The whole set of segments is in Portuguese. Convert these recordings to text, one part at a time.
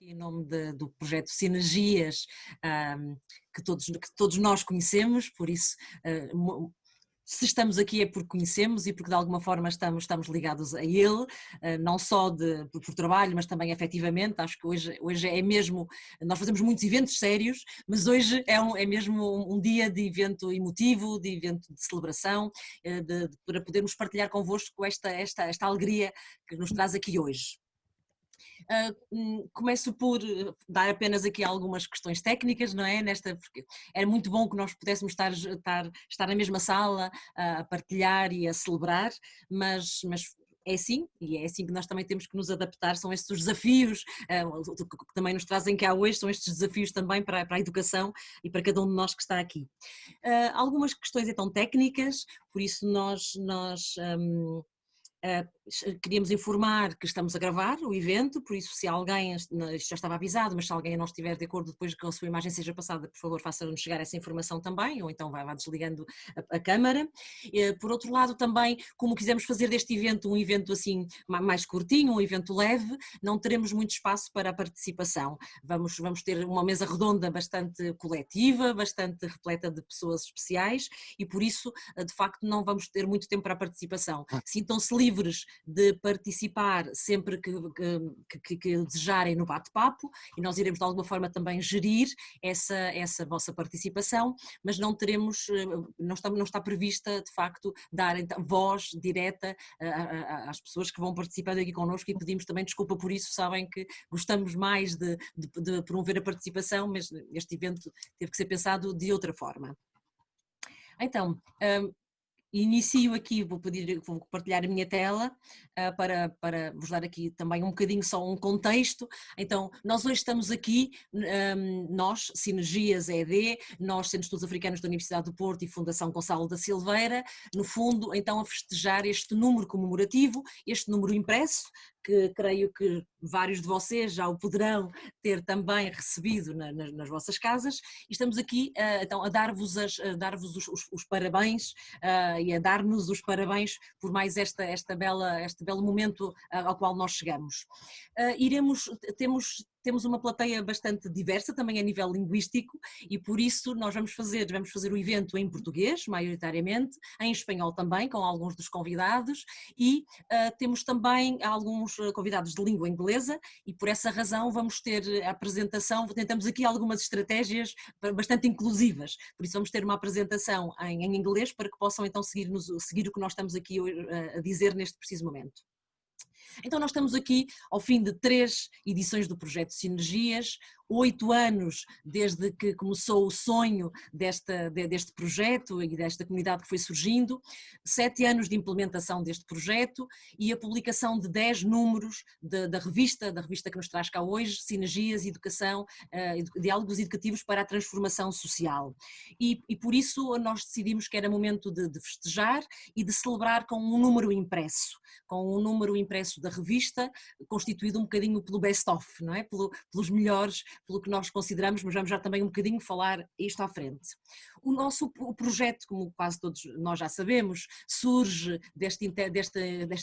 Em nome do projeto Sinergias, que todos nós conhecemos, por isso, se estamos aqui é porque conhecemos e porque de alguma forma estamos ligados a ele, não só por trabalho, mas também efetivamente. Acho que hoje é mesmo, nós fazemos muitos eventos sérios, mas hoje é mesmo um dia de evento emotivo, de evento de celebração, para podermos partilhar convosco esta alegria que nos traz aqui hoje. Começo por dar apenas aqui algumas questões técnicas, não é? Porque era muito bom que nós pudéssemos estar na mesma sala a partilhar e a celebrar, mas é assim, e é assim que nós também temos que nos adaptar. São estes os desafios que também nos trazem cá hoje, são estes desafios também para a educação e para cada um de nós que está aqui. Algumas questões então técnicas, por isso nós queríamos informar que estamos a gravar o evento, por isso se alguém, isto já estava avisado, mas se alguém não estiver de acordo depois de que a sua imagem seja passada, por favor faça-nos chegar essa informação também, ou então vá desligando a câmara. Por outro lado também, como quisemos fazer deste evento um evento assim mais curtinho, um evento leve, não teremos muito espaço para a participação. Vamos ter uma mesa redonda bastante coletiva, bastante repleta de pessoas especiais e por isso de facto não vamos ter muito tempo para a participação. Sintam-se livres de participar sempre que desejarem no bate-papo e nós iremos de alguma forma também gerir essa vossa participação, mas não teremos, não está prevista de facto dar voz direta às pessoas que vão participando aqui connosco e pedimos também desculpa por isso, sabem que gostamos mais de promover a participação, mas este evento teve que ser pensado de outra forma. Então, inicio aqui, vou partilhar a minha tela para vos dar aqui também um bocadinho só um contexto. Então, nós hoje estamos aqui, nós, Sinergias ED, nós, Centros de Estudos Africanos da Universidade do Porto e Fundação Gonçalo da Silveira, no fundo, então a festejar este número comemorativo, este número impresso, que creio que vários de vocês já o poderão ter também recebido nas vossas casas, e estamos aqui então a dar-vos os parabéns e a dar-nos os parabéns por mais este belo momento ao qual nós chegamos. Temos uma plateia bastante diversa também a nível linguístico e por isso nós vamos fazer o evento em português, maioritariamente, em espanhol também, com alguns dos convidados e temos também alguns convidados de língua inglesa e por essa razão vamos ter a apresentação, tentamos aqui algumas estratégias bastante inclusivas, por isso vamos ter uma apresentação em inglês para que possam então seguir o que nós estamos aqui a dizer neste preciso momento. Então nós estamos aqui ao fim de 3 edições do projeto Sinergias, 8 anos desde que começou o sonho deste projeto e desta comunidade que foi surgindo, 7 anos de implementação deste projeto e a publicação de 10 números da revista que nos traz cá hoje, Sinergias, Educação, Diálogos Educativos para a Transformação Social. E por isso nós decidimos que era momento de festejar e de celebrar com um número impresso da revista, constituído um bocadinho pelo best-of, não é? Pelos melhores, pelo que nós consideramos, mas vamos já também um bocadinho falar isto à frente. O projeto, como quase todos nós já sabemos, surge deste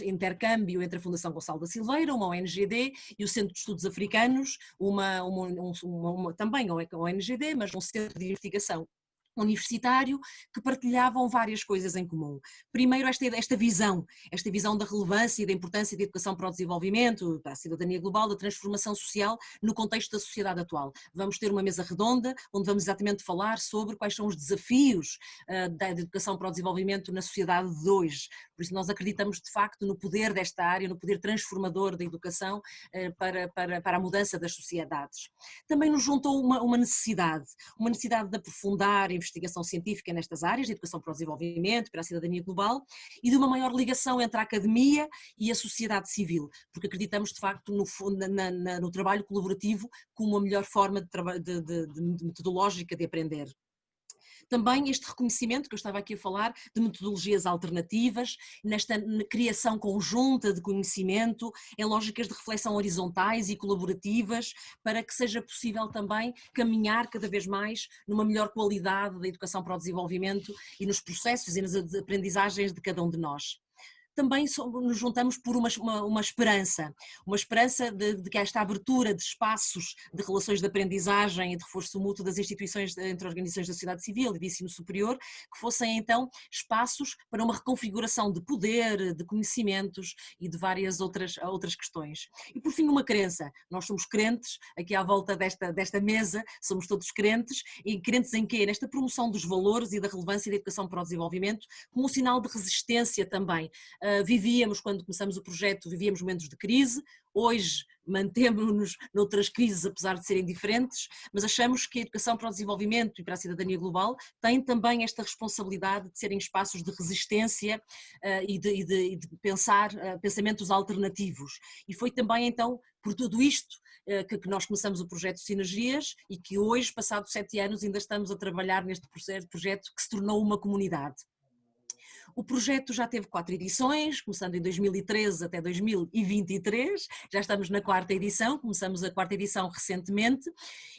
intercâmbio entre a Fundação Gonçalo da Silveira, uma ONGD, e o Centro de Estudos Africanos, também uma ONGD, mas um centro de investigação universitário, que partilhavam várias coisas em comum. Primeiro esta visão da relevância e da importância da educação para o desenvolvimento, para a cidadania global, da transformação social no contexto da sociedade atual. Vamos ter uma mesa redonda, onde vamos exatamente falar sobre quais são os desafios da educação para o desenvolvimento na sociedade de hoje. Por isso nós acreditamos de facto no poder desta área, no poder transformador da educação para a mudança das sociedades. Também nos juntou uma necessidade de aprofundar a investigação científica nestas áreas, de educação para o desenvolvimento, para a cidadania global e de uma maior ligação entre a academia e a sociedade civil, porque acreditamos de facto no trabalho colaborativo como a melhor forma de metodológica de aprender. Também este reconhecimento que eu estava aqui a falar de metodologias alternativas, nesta criação conjunta de conhecimento, em lógicas de reflexão horizontais e colaborativas, para que seja possível também caminhar cada vez mais numa melhor qualidade da educação para o desenvolvimento e nos processos e nas aprendizagens de cada um de nós. também nos juntamos por uma esperança de que esta abertura de espaços de relações de aprendizagem e de reforço mútuo das instituições entre organizações da sociedade civil e de ensino superior, que fossem então espaços para uma reconfiguração de poder, de conhecimentos e de várias outras questões. E por fim uma crença, nós somos crentes, aqui à volta desta mesa somos todos crentes, e crentes em quê? Nesta promoção dos valores e da relevância da educação para o desenvolvimento, como um sinal de resistência também. Vivíamos, quando começamos o projeto, vivíamos momentos de crise, hoje mantemos-nos noutras crises, apesar de serem diferentes, mas achamos que a educação para o desenvolvimento e para a cidadania global tem também esta responsabilidade de serem espaços de resistência e de pensar pensamentos alternativos. E foi também então por tudo isto que nós começamos o projeto Sinergias e que hoje, passados 7 anos, ainda estamos a trabalhar neste projeto que se tornou uma comunidade. O projeto já teve 4 edições, começando em 2013 até 2023, já estamos na 4ª edição, começamos a 4ª edição recentemente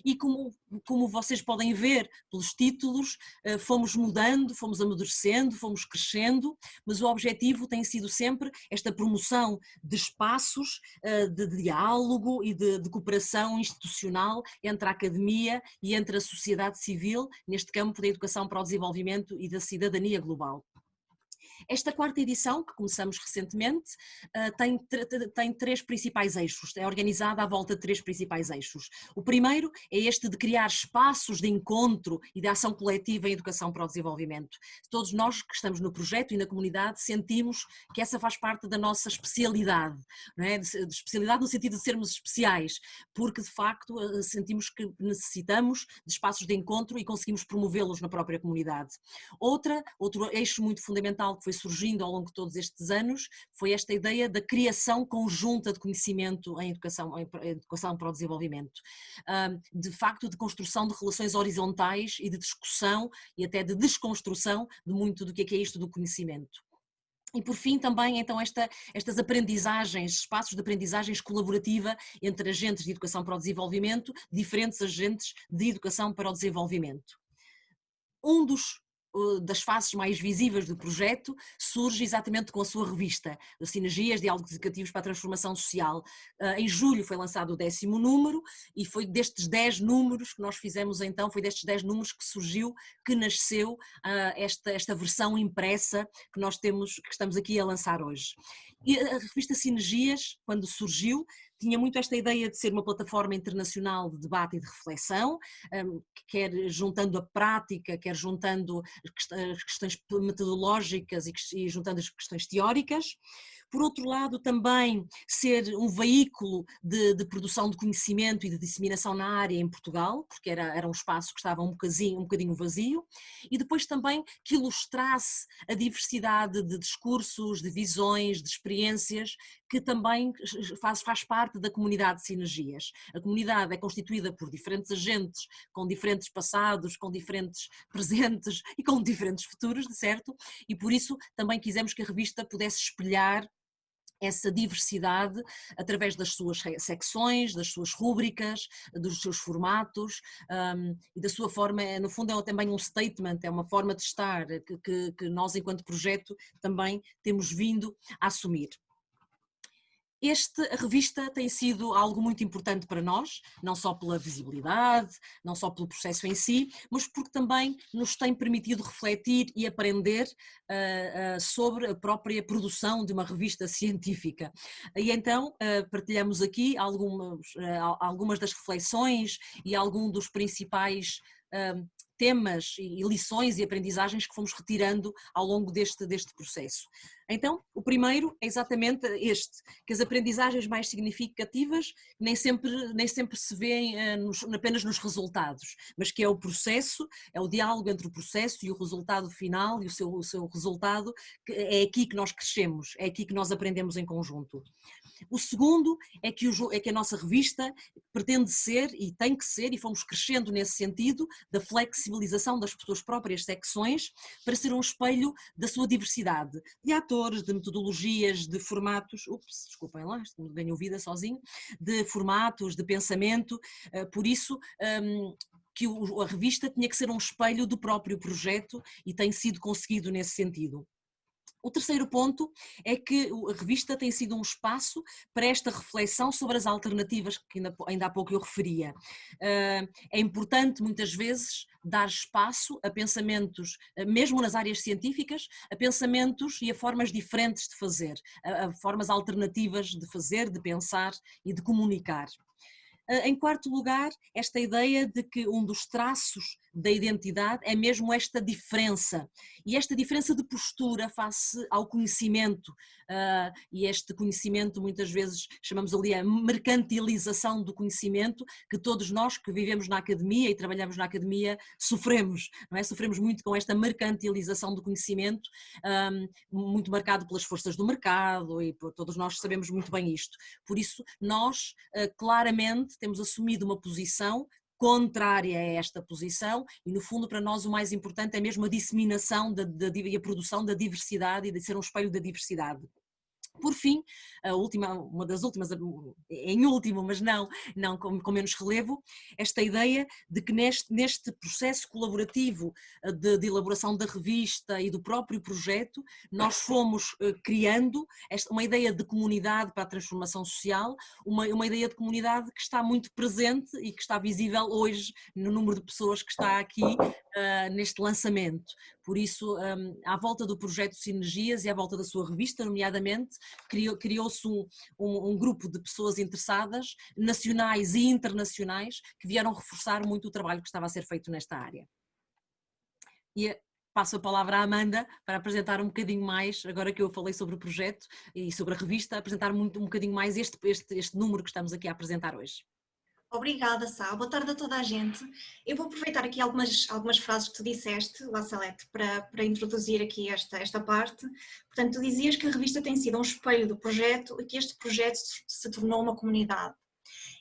e como vocês podem ver pelos títulos, fomos mudando, fomos amadurecendo, fomos crescendo, mas o objetivo tem sido sempre esta promoção de espaços de diálogo e de cooperação institucional entre a academia e entre a sociedade civil neste campo da educação para o desenvolvimento e da cidadania global. Esta 4ª edição, que começamos recentemente, tem 3 principais eixos, é organizada à volta de 3 principais eixos. O primeiro é este de criar espaços de encontro e de ação coletiva em educação para o desenvolvimento. Todos nós que estamos no projeto e na comunidade sentimos que essa faz parte da nossa especialidade, não é? De especialidade no sentido de sermos especiais, porque de facto sentimos que necessitamos de espaços de encontro e conseguimos promovê-los na própria comunidade. Outro eixo muito fundamental que foi surgindo ao longo de todos estes anos foi esta ideia da criação conjunta de conhecimento em educação para o desenvolvimento. De facto, de construção de relações horizontais e de discussão e até de desconstrução de muito do que é isto do conhecimento. E por fim também então estas aprendizagens, espaços de aprendizagens colaborativa entre agentes de educação para o desenvolvimento, diferentes agentes de educação para o desenvolvimento. Das faces mais visíveis do projeto surge exatamente com a sua revista, Sinergias, Diálogos Educativos para a Transformação Social. Em julho foi lançado o 10º número e foi destes 10 números que nós fizemos então, foi destes 10 números que surgiu, que nasceu esta versão impressa que nós temos, que estamos aqui a lançar hoje. E a revista Sinergias, quando surgiu, tinha muito esta ideia de ser uma plataforma internacional de debate e de reflexão, quer juntando a prática, quer juntando as questões metodológicas e juntando as questões teóricas. Por outro lado, também ser um veículo de produção de conhecimento e de disseminação na área em Portugal, porque era um espaço que estava um bocadinho vazio, e depois também que ilustrasse a diversidade de discursos, de visões, de experiências, que também faz parte da comunidade de Sinergias. A comunidade é constituída por diferentes agentes, com diferentes passados, com diferentes presentes e com diferentes futuros, de certo? E por isso também quisemos que a revista pudesse espelhar essa diversidade através das suas secções, das suas rúbricas, dos seus formatos e da sua forma, no fundo é também um statement, é uma forma de estar que nós enquanto projeto também temos vindo a assumir. A revista tem sido algo muito importante para nós, não só pela visibilidade, não só pelo processo em si, mas porque também nos tem permitido refletir e aprender sobre a própria produção de uma revista científica. E então partilhamos aqui algumas das reflexões e alguns dos principais temas e lições e aprendizagens que fomos retirando ao longo deste processo. Então, o primeiro é exatamente este, que as aprendizagens mais significativas nem sempre se vêem apenas nos resultados, mas que é o processo, é o diálogo entre o processo e o resultado final e o seu resultado, que é aqui que nós crescemos, é aqui que nós aprendemos em conjunto. O segundo é que a nossa revista pretende ser e tem que ser, e fomos crescendo nesse sentido, da flexibilização das suas próprias secções para ser um espelho da sua diversidade, de atores, de metodologias, de formatos, desculpem lá, ganho vida sozinho, de formatos, de pensamento, por isso que a revista tinha que ser um espelho do próprio projeto e tem sido conseguido nesse sentido. O terceiro ponto é que a revista tem sido um espaço para esta reflexão sobre as alternativas que ainda há pouco eu referia. É importante muitas vezes dar espaço a pensamentos, mesmo nas áreas científicas, a pensamentos e a formas diferentes de fazer, a formas alternativas de fazer, de pensar e de comunicar. Em quarto lugar, esta ideia de que um dos traços da identidade é mesmo esta diferença, e esta diferença de postura face ao conhecimento, e este conhecimento muitas vezes chamamos ali a mercantilização do conhecimento, que todos nós que vivemos na academia e trabalhamos na academia sofremos, não é? Sofremos muito com esta mercantilização do conhecimento, muito marcado pelas forças do mercado, e todos nós sabemos muito bem isto. Por isso, nós claramente temos assumido uma posição contrária a esta posição e, no fundo, para nós o mais importante é mesmo a disseminação e a produção da diversidade e de ser um espelho da diversidade. Por fim, uma das últimas, em último, mas não com menos relevo, esta ideia de que neste processo colaborativo de elaboração da revista e do próprio projeto, nós fomos criando uma ideia de comunidade para a transformação social, uma ideia de comunidade que está muito presente e que está visível hoje no número de pessoas que está aqui neste lançamento. Por isso, à volta do projeto Sinergias e à volta da sua revista, nomeadamente, criou-se um grupo de pessoas interessadas, nacionais e internacionais, que vieram reforçar muito o trabalho que estava a ser feito nesta área. E passo a palavra à Amanda para apresentar um bocadinho mais, agora que eu falei sobre o projeto e sobre a revista, apresentar um bocadinho mais este número que estamos aqui a apresentar hoje. Obrigada, Sá. Boa tarde a toda a gente. Eu vou aproveitar aqui algumas frases que tu disseste, La Salete, para introduzir aqui esta parte. Portanto, tu dizias que a revista tem sido um espelho do projeto e que este projeto se tornou uma comunidade.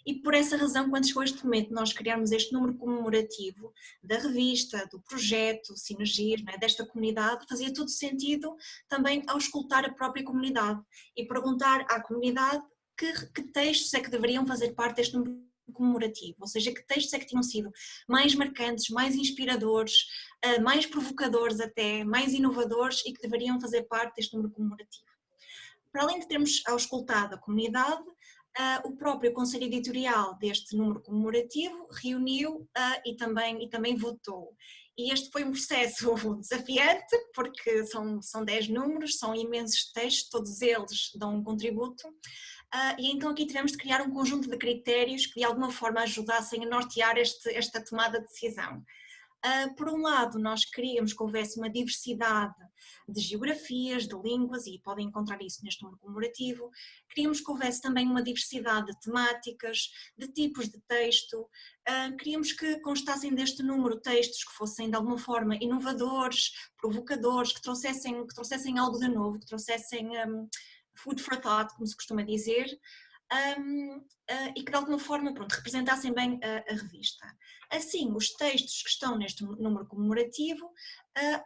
E por essa razão, quando chegou este momento, nós criamos este número comemorativo da revista, do projeto, Sinergias, né, desta comunidade, fazia todo sentido também ao escutar a própria comunidade e perguntar à comunidade que textos é que deveriam fazer parte deste número comemorativo, ou seja, que textos é que tinham sido mais marcantes, mais inspiradores, mais provocadores até, mais inovadores e que deveriam fazer parte deste número comemorativo. Para além de termos auscultado a comunidade, o próprio Conselho Editorial deste número comemorativo reuniu e também votou. E este foi um processo desafiante, porque são 10 números, são imensos textos, todos eles dão um contributo. E então aqui tivemos de criar um conjunto de critérios que de alguma forma ajudassem a nortear esta tomada de decisão. Por um lado, nós queríamos que houvesse uma diversidade de geografias, de línguas, e podem encontrar isso neste número comemorativo. Queríamos que houvesse também uma diversidade de temáticas, de tipos de texto. Queríamos que constassem deste número textos que fossem de alguma forma inovadores, provocadores, que trouxessem algo de novo, que trouxessem food for thought, como se costuma dizer, e que de alguma forma representassem bem a revista. Assim, os textos que estão neste número comemorativo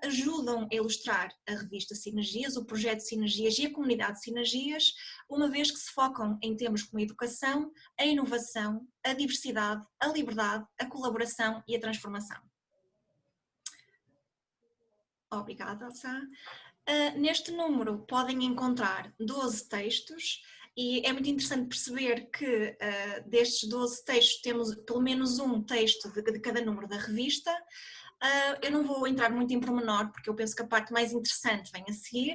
ajudam a ilustrar a revista Sinergias, o projeto Sinergias e a comunidade Sinergias, uma vez que se focam em temas como a educação, a inovação, a diversidade, a liberdade, a colaboração e a transformação. Obrigada, Elsa. Neste número podem encontrar 12 textos e é muito interessante perceber que destes 12 textos temos pelo menos um texto de cada número da revista. Eu não vou entrar muito em pormenor porque eu penso que a parte mais interessante vem a seguir.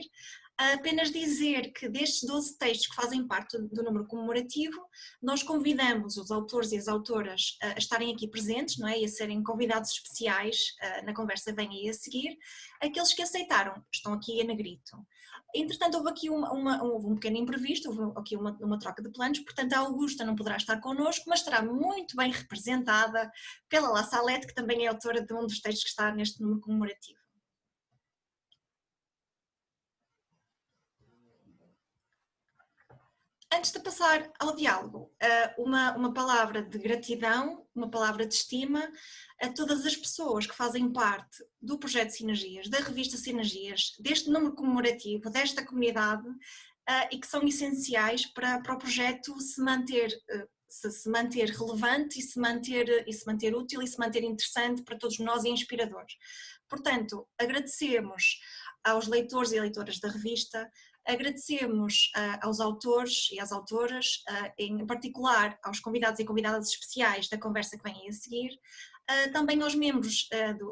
Apenas dizer que destes 12 textos que fazem parte do número comemorativo, nós convidamos os autores e as autoras a estarem aqui presentes, não é? E a serem convidados especiais na conversa que vem aí a seguir. Aqueles que aceitaram estão aqui em negrito. Entretanto, houve aqui houve um pequeno imprevisto, houve aqui uma troca de planos, portanto a Augusta não poderá estar connosco, mas estará muito bem representada pela La Salete, que também é autora de um dos textos que está neste número comemorativo. Antes de passar ao diálogo, uma palavra de gratidão, uma palavra de estima a todas as pessoas que fazem parte do projeto Sinergias, da revista Sinergias, deste número comemorativo, desta comunidade e que são essenciais para o projeto se manter se manter relevante e se manter útil e se manter interessante para todos nós e inspirador. Portanto, agradecemos aos leitores e leitoras da revista, agradecemos aos autores e às autoras, em particular aos convidados e convidadas especiais da conversa que vem a seguir, também aos membros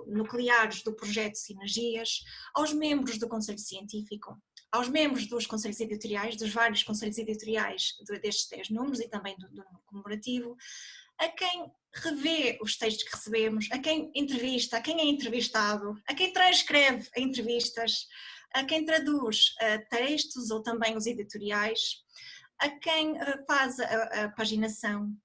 nucleares do projeto Sinergias, aos membros do Conselho Científico, aos membros dos conselhos editoriais, dos vários conselhos editoriais destes 10 números e também do número comemorativo, a quem revê os textos que recebemos, a quem entrevista, a quem é entrevistado, a quem transcreve entrevistas, a quem traduz textos ou também os editoriais, a quem faz a paginação,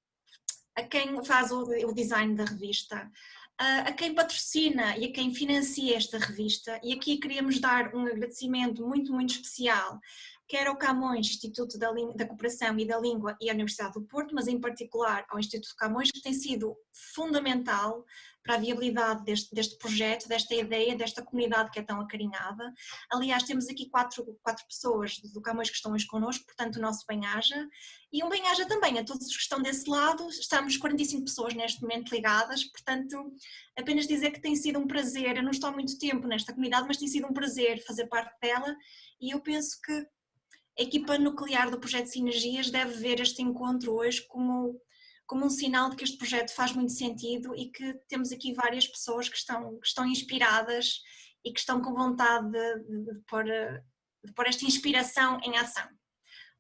a quem faz o design da revista, a quem patrocina e a quem financia esta revista. E aqui queríamos dar um agradecimento muito, muito especial, quer ao Camões, Instituto da Cooperação e da Língua e à Universidade do Porto, mas em particular ao Instituto Camões, que tem sido fundamental para a viabilidade deste projeto, desta ideia, desta comunidade que é tão acarinhada. Aliás, temos aqui quatro pessoas do Camões que estão hoje connosco, portanto o nosso bem-aja, e um bem-aja também a todos os que estão desse lado. Estamos 45 pessoas neste momento ligadas, portanto apenas dizer que tem sido um prazer. Eu não estou há muito tempo nesta comunidade, mas tem sido um prazer fazer parte dela, e eu penso que a equipa nuclear do projeto Sinergias deve ver este encontro hoje como um sinal de que este projeto faz muito sentido e que temos aqui várias pessoas que estão inspiradas e que estão com vontade de pôr esta inspiração em ação.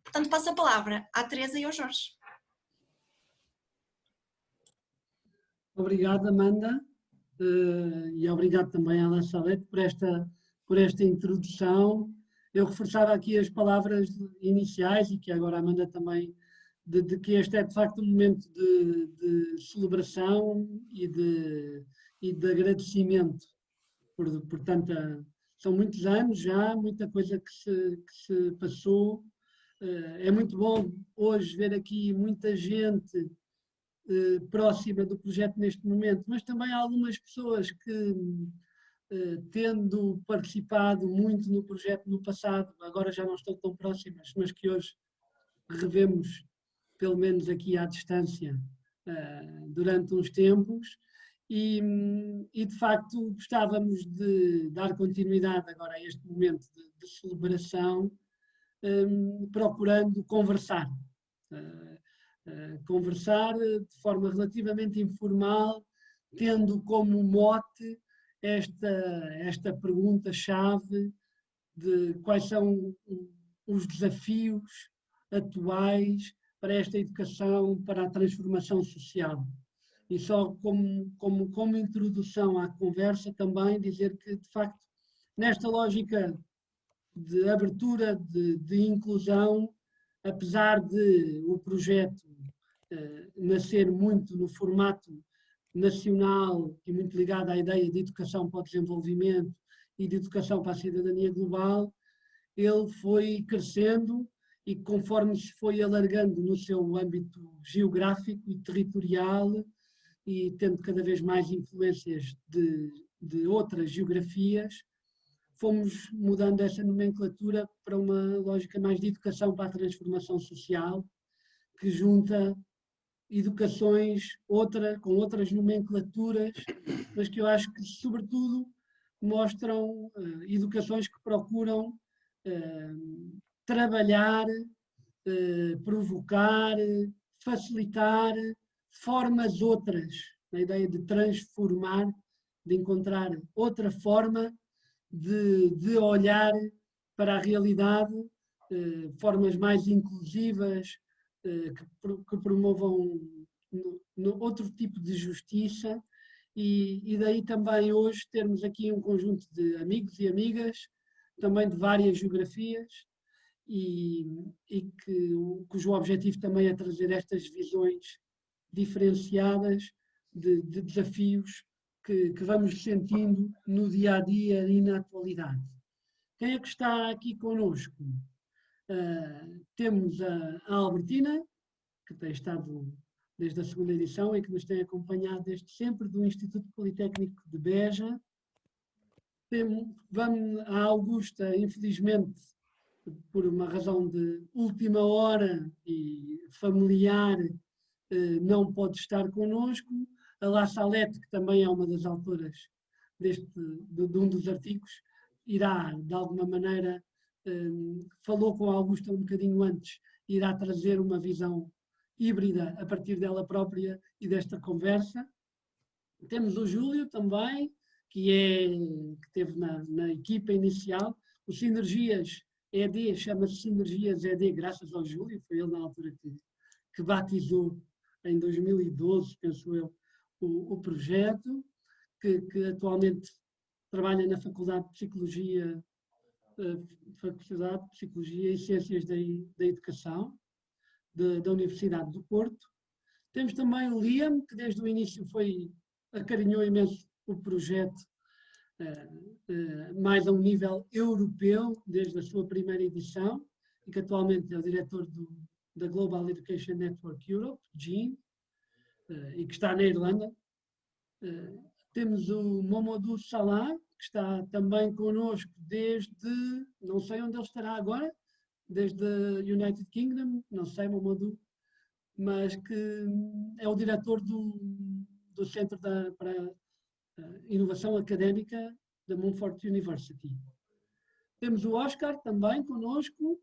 Portanto, passo a palavra à Teresa e ao Jorge. Obrigado, Amanda, e obrigado também à La Salette por esta introdução. Eu reforçava aqui as palavras iniciais e que agora a Amanda também, de que este é de facto um momento de celebração e de agradecimento. Portanto, são muitos anos já, muita coisa que se passou. É muito bom hoje ver aqui muita gente próxima do projeto neste momento, mas também algumas pessoas que, tendo participado muito no projeto no passado, agora já não estão tão próximas, mas que hoje revemos, pelo menos aqui à distância, durante uns tempos, e de facto gostávamos de dar continuidade agora a este momento de celebração, procurando conversar. Conversar de forma relativamente informal, tendo como mote esta pergunta-chave de quais são os desafios atuais para esta educação, para a transformação social. E só como introdução à conversa também dizer que, de facto, nesta lógica de abertura, de inclusão, apesar de o projeto nascer muito no formato nacional e muito ligado à ideia de educação para o desenvolvimento e de educação para a cidadania global, ele foi crescendo e conforme se foi alargando no seu âmbito geográfico e territorial e tendo cada vez mais influências de outras geografias, fomos mudando essa nomenclatura para uma lógica mais de educação para a transformação social, que junta educações com outras nomenclaturas, mas que eu acho que, sobretudo, mostram educações que procuram trabalhar, provocar, facilitar formas outras, na ideia de transformar, de encontrar outra forma de olhar para a realidade, formas mais inclusivas, que promovam outro tipo de justiça, e daí também hoje termos aqui um conjunto de amigos e amigas, também de várias geografias, cujo objetivo também é trazer estas visões diferenciadas de desafios que vamos sentindo no dia a dia e na atualidade. Quem é que está aqui connosco? Temos a Albertina, que tem estado desde a segunda edição e que nos tem acompanhado desde sempre, do Instituto Politécnico de Beja. Vamos a Augusta, infelizmente, por uma razão de última hora e familiar, não pode estar connosco. A La Salette, que também é uma das autoras de um dos artigos, irá, de alguma maneira, falou com a Augusta um bocadinho antes, irá trazer uma visão híbrida a partir dela própria e desta conversa. Temos o Júlio também, que esteve na equipa inicial. O Sinergias ED, chama-se Sinergias ED, graças ao Júlio, foi ele na altura que batizou em 2012, penso eu, o projeto, que atualmente trabalha na Faculdade de Psicologia, e Ciências da Educação, da Universidade do Porto. Temos também o Liam, que desde o início acarinhou imenso o projeto, mais a um nível europeu, desde a sua primeira edição, e que atualmente é o diretor da Global Education Network Europe, GEAN, e que está na Irlanda. Temos o Momodou Salah, que está também connosco desde, não sei onde ele estará agora, desde a United Kingdom, não sei, Momodou, mas que é o diretor do Centro para Inovação Académica da Montfort University. Temos o Oscar também connosco,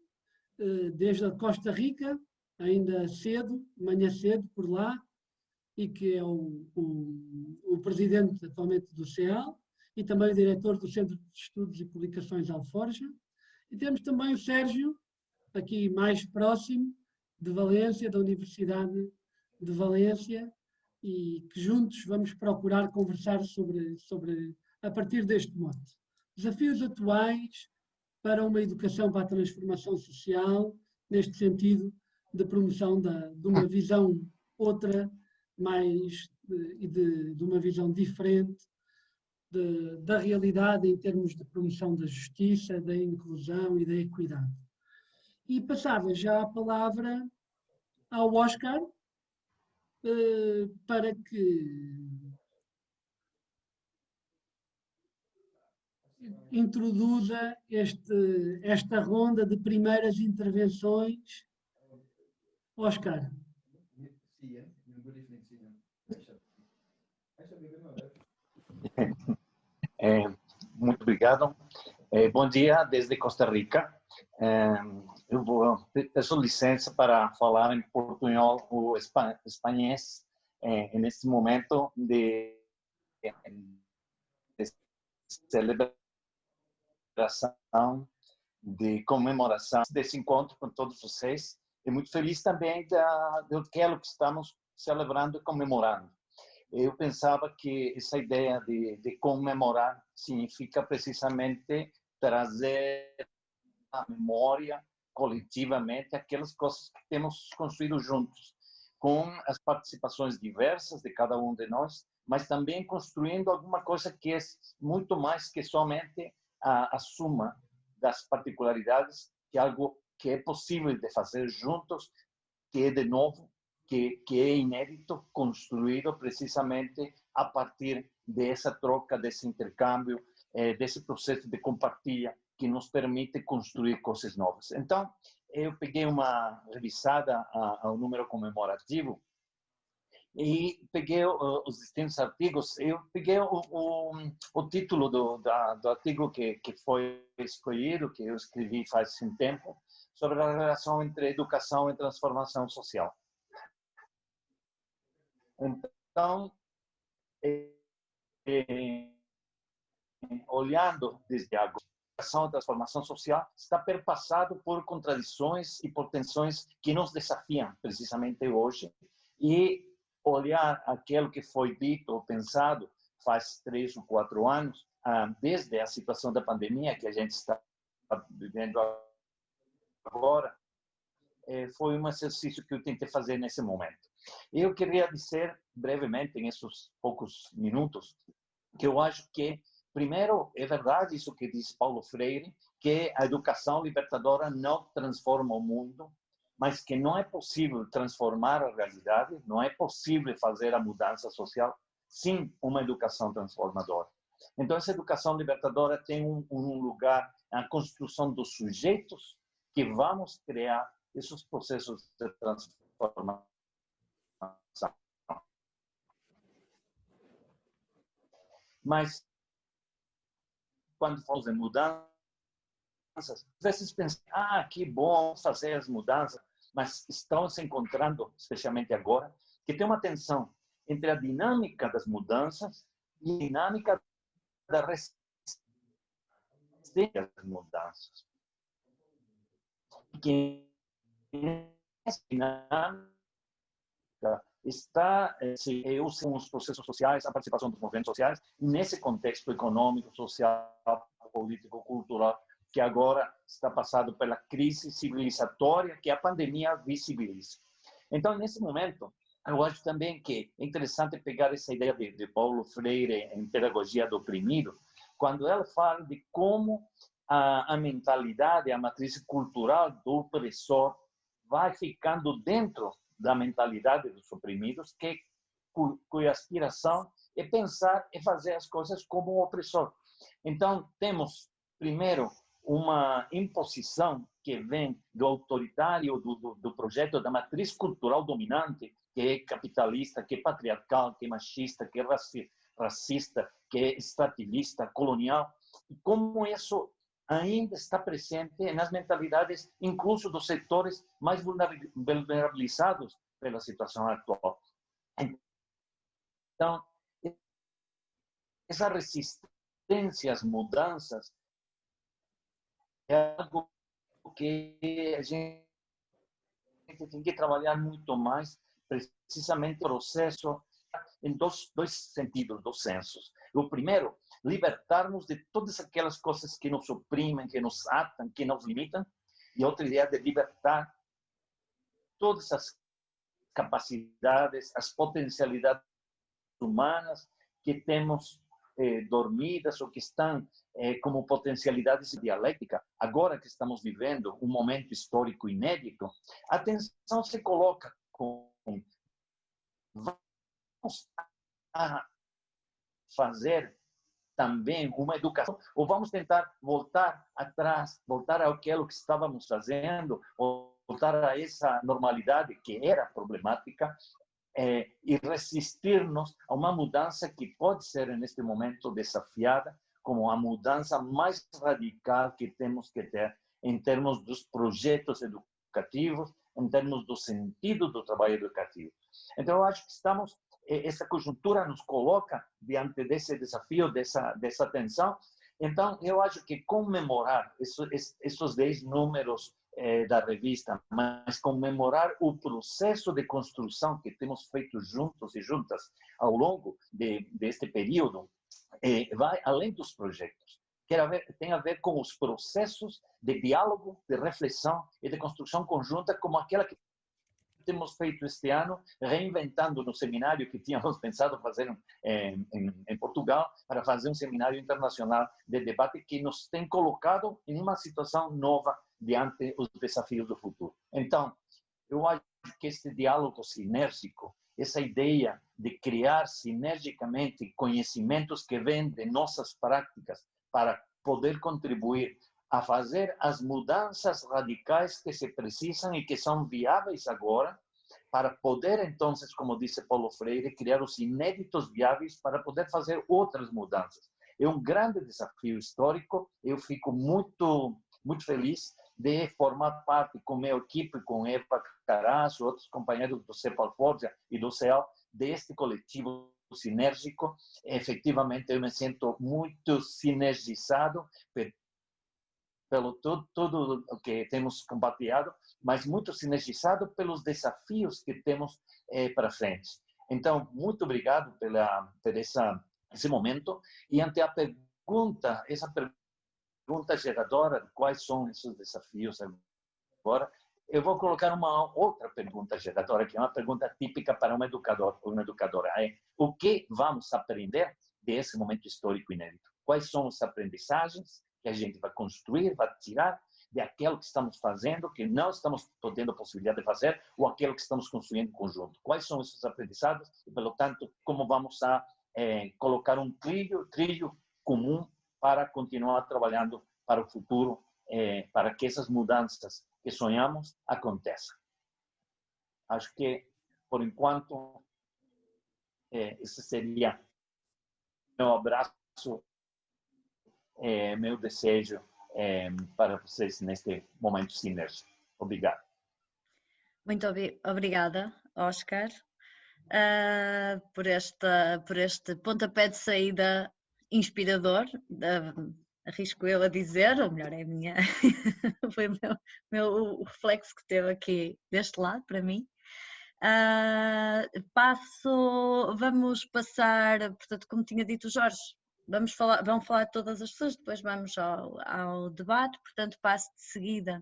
desde a Costa Rica, ainda cedo, manhã cedo, por lá, e que é o presidente atualmente do CEAL, e também o diretor do Centro de Estudos e Publicações Alforja. E temos também o Sérgio, aqui mais próximo, de Valência, da Universidade de Valência, e que juntos vamos procurar conversar sobre a partir deste mote. Desafios atuais para uma educação para a transformação social, neste sentido de promoção de uma visão outra, de uma visão diferente da realidade em termos de promoção da justiça, da inclusão e da equidade. E passava já a palavra ao Oscar para que introduza esta ronda de primeiras intervenções. Oscar. Muito obrigado. Bom dia desde Costa Rica. Eu peço licença para falar em portunhol ou espanhol neste momento de celebração, de comemoração desse encontro com todos vocês. E muito feliz também do que estamos celebrando e comemorando. Eu pensava que essa ideia de comemorar significa precisamente trazer à memória coletivamente aquelas coisas que temos construído juntos, com as participações diversas de cada um de nós, mas também construindo alguma coisa que é muito mais que somente a suma das particularidades, que é algo que é possível de fazer juntos, que é de novo, que é inédito, construído precisamente a partir dessa troca, desse intercâmbio, desse processo de compartilha que nos permite construir coisas novas. Então, eu peguei uma revisada ao número comemorativo e peguei os distintos artigos. Eu peguei o título do artigo que foi escolhido, que eu escrevi faz um tempo, sobre a relação entre educação e transformação social. Então, olhando desde agora, a educação e transformação social está perpassado por contradições e por tensões que nos desafiam precisamente hoje, e olhar aquilo que foi dito ou pensado faz 3 ou 4 anos, desde a situação da pandemia que a gente está vivendo agora, foi um exercício que eu tentei fazer nesse momento. Eu queria dizer brevemente, nesses poucos minutos, que eu acho que, primeiro, é verdade isso que diz Paulo Freire, que a educação libertadora não transforma o mundo, mas que não é possível transformar a realidade, não é possível fazer a mudança social sem uma educação transformadora. Então, essa educação libertadora tem um lugar na construção dos sujeitos que vamos criar esses processos de transformação Mas quando falamos de mudanças, às vezes pensam, que bom fazer as mudanças, mas estão se encontrando, especialmente agora, que tem uma tensão entre a dinâmica das mudanças e a dinâmica da resistência às mudanças. Que essa dinâmica está os processos sociais, a participação dos movimentos sociais, nesse contexto econômico, social, político, cultural, que agora está passado pela crise civilizatória que a pandemia visibiliza. Então, nesse momento, eu acho também que é interessante pegar essa ideia de Paulo Freire em Pedagogia do Oprimido, quando ela fala de como a mentalidade, a matriz cultural do opressor vai ficando dentro da mentalidade dos oprimidos, cuja aspiração é pensar e fazer as coisas como o opressor. Então, temos, primeiro, uma imposição que vem do autoritário, do projeto da matriz cultural dominante, que é capitalista, que é patriarcal, que é machista, que é racista, que é extrativista, colonial, e como isso ainda está presente nas mentalidades, incluso dos setores mais vulnerabilizados pela situação atual. Então, essa resistência às mudanças é algo que a gente tem que trabalhar muito mais, precisamente o processo em dois sentidos, dois sensos. O primeiro, libertarmos de todas aquelas coisas que nos oprimem, que nos atam, que nos limitam, e outra ideia de libertar todas as capacidades, as potencialidades humanas que temos dormidas ou que estão como potencialidades dialéticas. Agora que estamos vivendo um momento histórico inédito, a atenção se coloca com vamos a fazer também uma educação, ou vamos tentar voltar atrás, voltar àquilo que estávamos fazendo, ou voltar a essa normalidade que era problemática, e resistir-nos a uma mudança que pode ser, neste momento, desafiada, como a mudança mais radical que temos que ter em termos dos projetos educativos, em termos do sentido do trabalho educativo. Então, eu acho que essa conjuntura nos coloca diante desse desafio, dessa tensão. Então, eu acho que comemorar esses 10 números da revista, mas comemorar o processo de construção que temos feito juntos e juntas ao longo deste período, vai além dos projetos. Tem a ver com os processos de diálogo, de reflexão e de construção conjunta, como aquela que temos feito este ano, reinventando no seminário que tínhamos pensado fazer em Portugal, para fazer um seminário internacional de debate que nos tem colocado em uma situação nova diante dos desafios do futuro. Então, eu acho que este diálogo sinérgico, essa ideia de criar sinergicamente conhecimentos que vêm de nossas práticas para poder contribuir a fazer as mudanças radicais que se precisam e que são viáveis agora, para poder, então, como disse Paulo Freire, criar os inéditos viáveis para poder fazer outras mudanças. É um grande desafio histórico. Eu fico muito feliz de formar parte com minha equipe, com Eva Caraço, outros companheiros do CEPAL Forja e do CEAL, deste coletivo sinérgico. Efetivamente, eu me sinto muito sinergizado pelo tudo o que temos compartilhado, mas muito sinergizado pelos desafios que temos para frente. Então, muito obrigado por esse momento. E ante a pergunta, essa pergunta geradora de quais são esses desafios agora, eu vou colocar uma outra pergunta geradora, que é uma pergunta típica para um educador ou uma educadora. O que vamos aprender desse momento histórico inédito? Quais são as aprendizagens que a gente vai construir, vai tirar daquilo que estamos fazendo, que não estamos tendo a possibilidade de fazer, ou aquilo que estamos construindo em conjunto? Quais são esses aprendizados e, pelo tanto, como vamos a colocar um trilho comum para continuar trabalhando para o futuro, para que essas mudanças que sonhamos aconteçam? Acho que, por enquanto, esse seria meu abraço meu desejo para vocês neste momento sinérgico. Obrigado. Muito obrigada, Oscar, por este pontapé de saída inspirador, arrisco eu a dizer, ou melhor, é a minha, foi o reflexo que teve aqui deste lado para mim. Vamos passar, portanto, como tinha dito o Jorge, vão falar todas as pessoas, depois vamos ao debate, portanto passo de seguida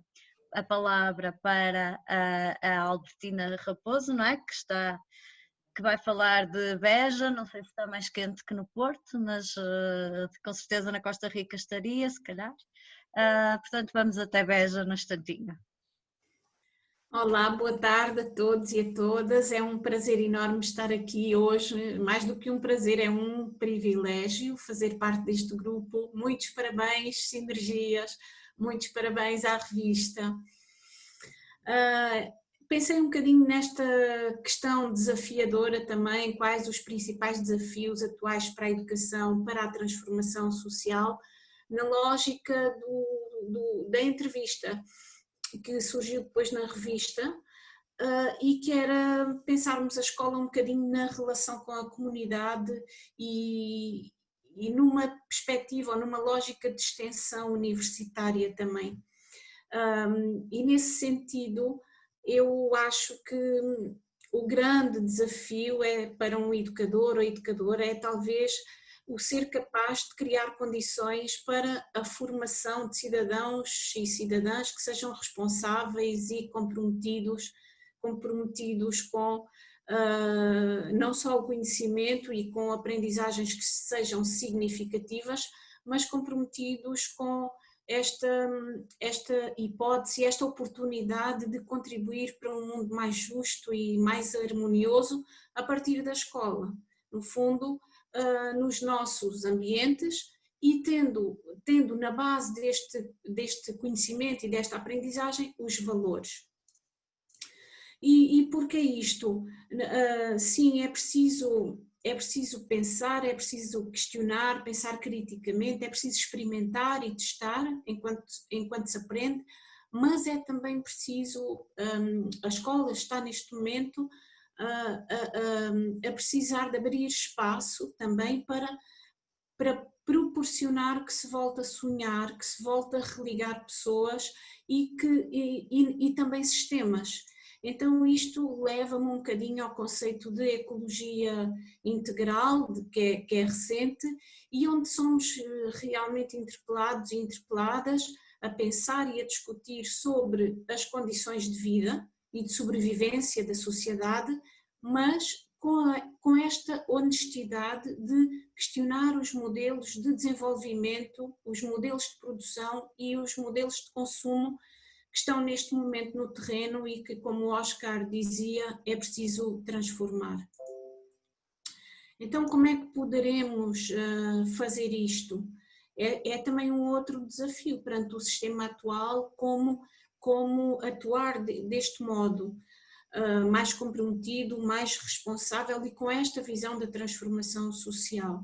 a palavra para a Albertina Raposo, não é? Que vai falar de Beja, não sei se está mais quente que no Porto, mas com certeza na Costa Rica estaria, se calhar. Portanto, vamos até Beja no instantinho. Olá, boa tarde a todos e a todas. É um prazer enorme estar aqui hoje. Mais do que um prazer, é um privilégio fazer parte deste grupo. Muitos parabéns, Sinergias, muitos parabéns à revista. Pensei um bocadinho nesta questão desafiadora também, quais os principais desafios atuais para a educação, para a transformação social, na lógica da entrevista que surgiu depois na revista, e que era pensarmos a escola um bocadinho na relação com a comunidade e numa perspectiva ou numa lógica de extensão universitária também. E nesse sentido, eu acho que o grande desafio para um educador ou educadora é talvez o ser capaz de criar condições para a formação de cidadãos e cidadãs que sejam responsáveis e comprometidos com não só o conhecimento e com aprendizagens que sejam significativas, mas comprometidos com esta hipótese, esta oportunidade de contribuir para um mundo mais justo e mais harmonioso a partir da escola. No fundo, nos nossos ambientes e tendo na base deste conhecimento e desta aprendizagem os valores. E porque é isto? Sim, é preciso pensar, é preciso questionar, pensar criticamente, é preciso experimentar e testar enquanto se aprende, mas é também preciso, a escola está neste momento a precisar de abrir espaço também para proporcionar que se volte a sonhar, que se volte a religar pessoas e também sistemas. Então isto leva-me um bocadinho ao conceito de ecologia integral, que é recente, e onde somos realmente interpelados e interpeladas a pensar e a discutir sobre as condições de vida e de sobrevivência da sociedade, mas com esta honestidade de questionar os modelos de desenvolvimento, os modelos de produção e os modelos de consumo que estão neste momento no terreno e que, como o Oscar dizia, é preciso transformar. Então, como é que poderemos fazer isto? É também um outro desafio perante o sistema atual, como atuar deste modo, mais comprometido, mais responsável e com esta visão da transformação social.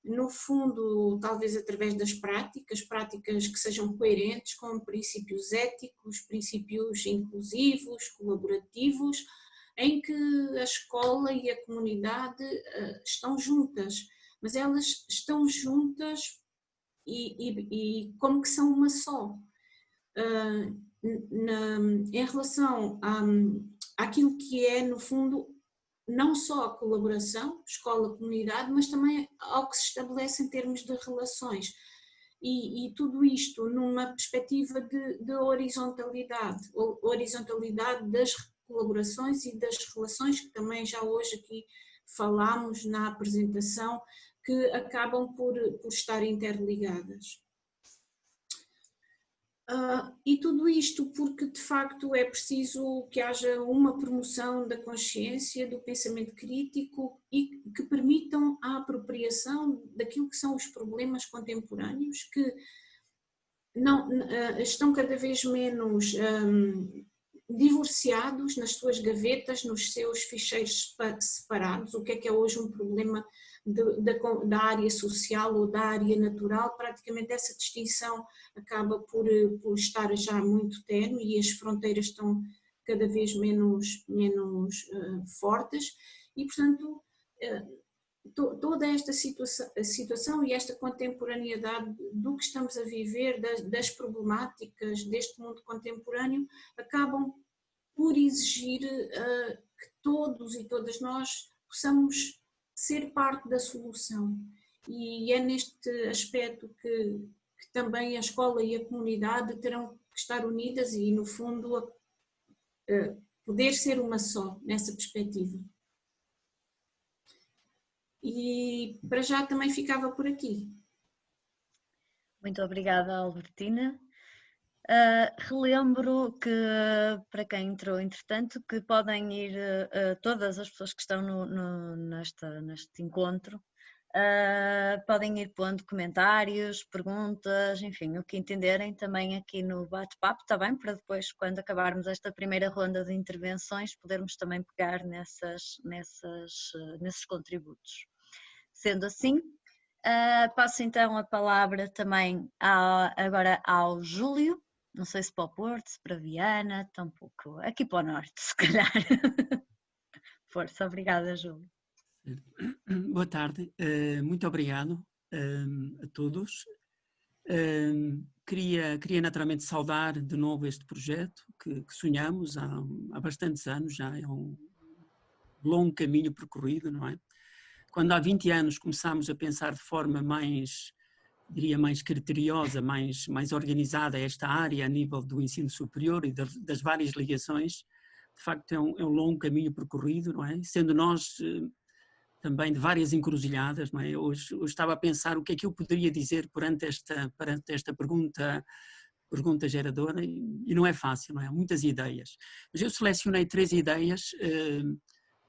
No fundo, talvez através das práticas que sejam coerentes com princípios éticos, princípios inclusivos, colaborativos, em que a escola e a comunidade estão juntas, mas elas estão juntas e como que são uma só. Em relação àquilo que é, no fundo, não só a colaboração, escola-comunidade, mas também ao que se estabelece em termos de relações. E tudo isto numa perspectiva de horizontalidade das colaborações e das relações que também já hoje aqui falámos na apresentação, que acabam por estar interligadas. E tudo isto porque de facto é preciso que haja uma promoção da consciência, do pensamento crítico e que permitam a apropriação daquilo que são os problemas contemporâneos que estão cada vez menos divorciados nas suas gavetas, nos seus ficheiros separados. O que é hoje um problema da área social ou da área natural, praticamente essa distinção acaba por estar já muito ténue e as fronteiras estão cada vez menos fortes e, portanto, toda esta situação e esta contemporaneidade do que estamos a viver, das problemáticas deste mundo contemporâneo, acabam por exigir que todos e todas nós possamos ser parte da solução. E é neste aspecto que também a escola e a comunidade terão que estar unidas e, no fundo, poder ser uma só, nessa perspectiva. E para já também ficava por aqui. Muito obrigada, Albertina. Relembro que, para quem entrou entretanto, que podem ir todas as pessoas que estão neste encontro, podem ir pondo comentários, perguntas, enfim, o que entenderem também aqui no bate-papo, está bem? Para depois, quando acabarmos esta primeira ronda de intervenções, podermos também pegar nesses contributos. Sendo assim, passo então a palavra também agora ao Júlio, não sei se para o Porto, se para Viana, tampouco, aqui para o Norte, se calhar. Força, obrigada, Júlio. Boa tarde, muito obrigado a todos. Queria naturalmente saudar de novo este projeto que sonhamos há bastantes anos, já é um longo caminho percorrido, não é? Quando há 20 anos começámos a pensar de forma mais, diria, mais criteriosa, mais organizada esta área a nível do ensino superior e das várias ligações, de facto é um longo caminho percorrido, não é? Sendo nós também de várias encruzilhadas, não é? Hoje estava a pensar o que é que eu poderia dizer perante esta pergunta geradora e não é fácil, não é? Há muitas ideias. Mas eu selecionei 3 ideias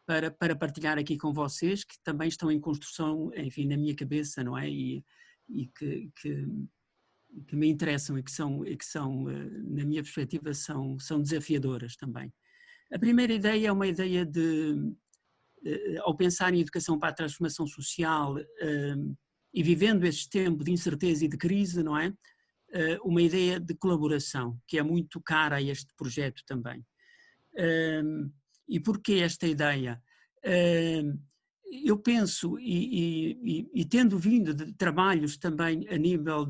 para partilhar aqui com vocês, que também estão em construção, enfim, na minha cabeça, não é? E que me interessam e que são, na minha perspectiva, são desafiadoras também. A primeira ideia é uma ideia de, ao pensar em educação para a transformação social e vivendo este tempo de incerteza e de crise, não é? Uma ideia de colaboração, que é muito cara a este projeto também. E porquê esta ideia? Eu penso, e tendo vindo de trabalhos também a nível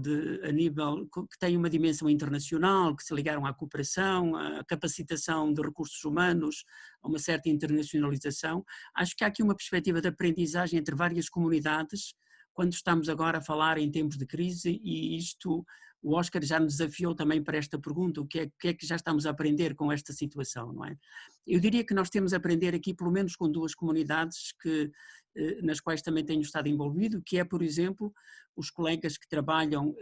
que têm uma dimensão internacional, que se ligaram à cooperação, à capacitação de recursos humanos, a uma certa internacionalização, acho que há aqui uma perspectiva de aprendizagem entre várias comunidades, quando estamos agora a falar em tempos de crise, e isto, o Oscar já nos desafiou também para esta pergunta, o que é que já estamos a aprender com esta situação, não é? Eu diria que nós temos a aprender aqui pelo menos com 2 comunidades nas quais também tenho estado envolvido, que é, por exemplo, os colegas que trabalham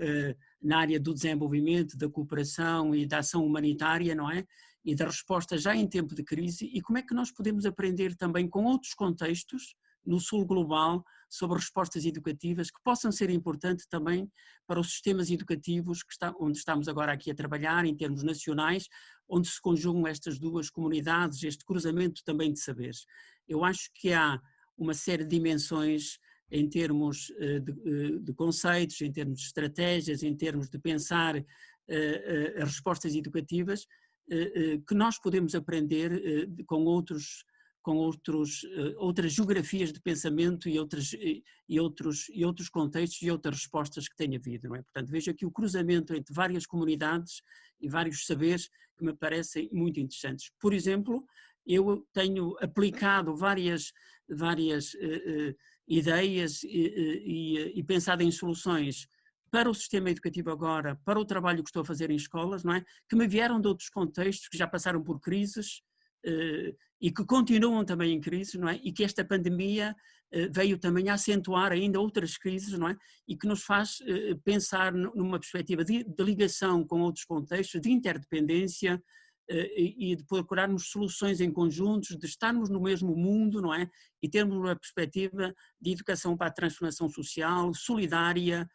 na área do desenvolvimento, da cooperação e da ação humanitária, não é? E da resposta já em tempo de crise, e como é que nós podemos aprender também com outros contextos, no sul global, sobre respostas educativas que possam ser importantes também para os sistemas educativos onde estamos agora aqui a trabalhar, em termos nacionais, onde se conjugam estas 2 comunidades, este cruzamento também de saberes. Eu acho que há uma série de dimensões em termos de conceitos, em termos de estratégias, em termos de pensar as respostas educativas que nós podemos aprender com outras geografias de pensamento e outros contextos e outras respostas que tem havido, não é? Portanto, vejo aqui o cruzamento entre várias comunidades e vários saberes que me parecem muito interessantes. Por exemplo, eu tenho aplicado várias ideias e pensado em soluções para o sistema educativo agora, para o trabalho que estou a fazer em escolas, não é? Que me vieram de outros contextos, que já passaram por crises, e que continuam também em crise, não é? E que esta pandemia veio também a acentuar ainda outras crises, não é? E que nos faz pensar numa perspectiva de ligação com outros contextos, de interdependência e de procurarmos soluções em conjuntos, de estarmos no mesmo mundo, não é? E termos uma perspectiva de educação para a transformação social, solidária,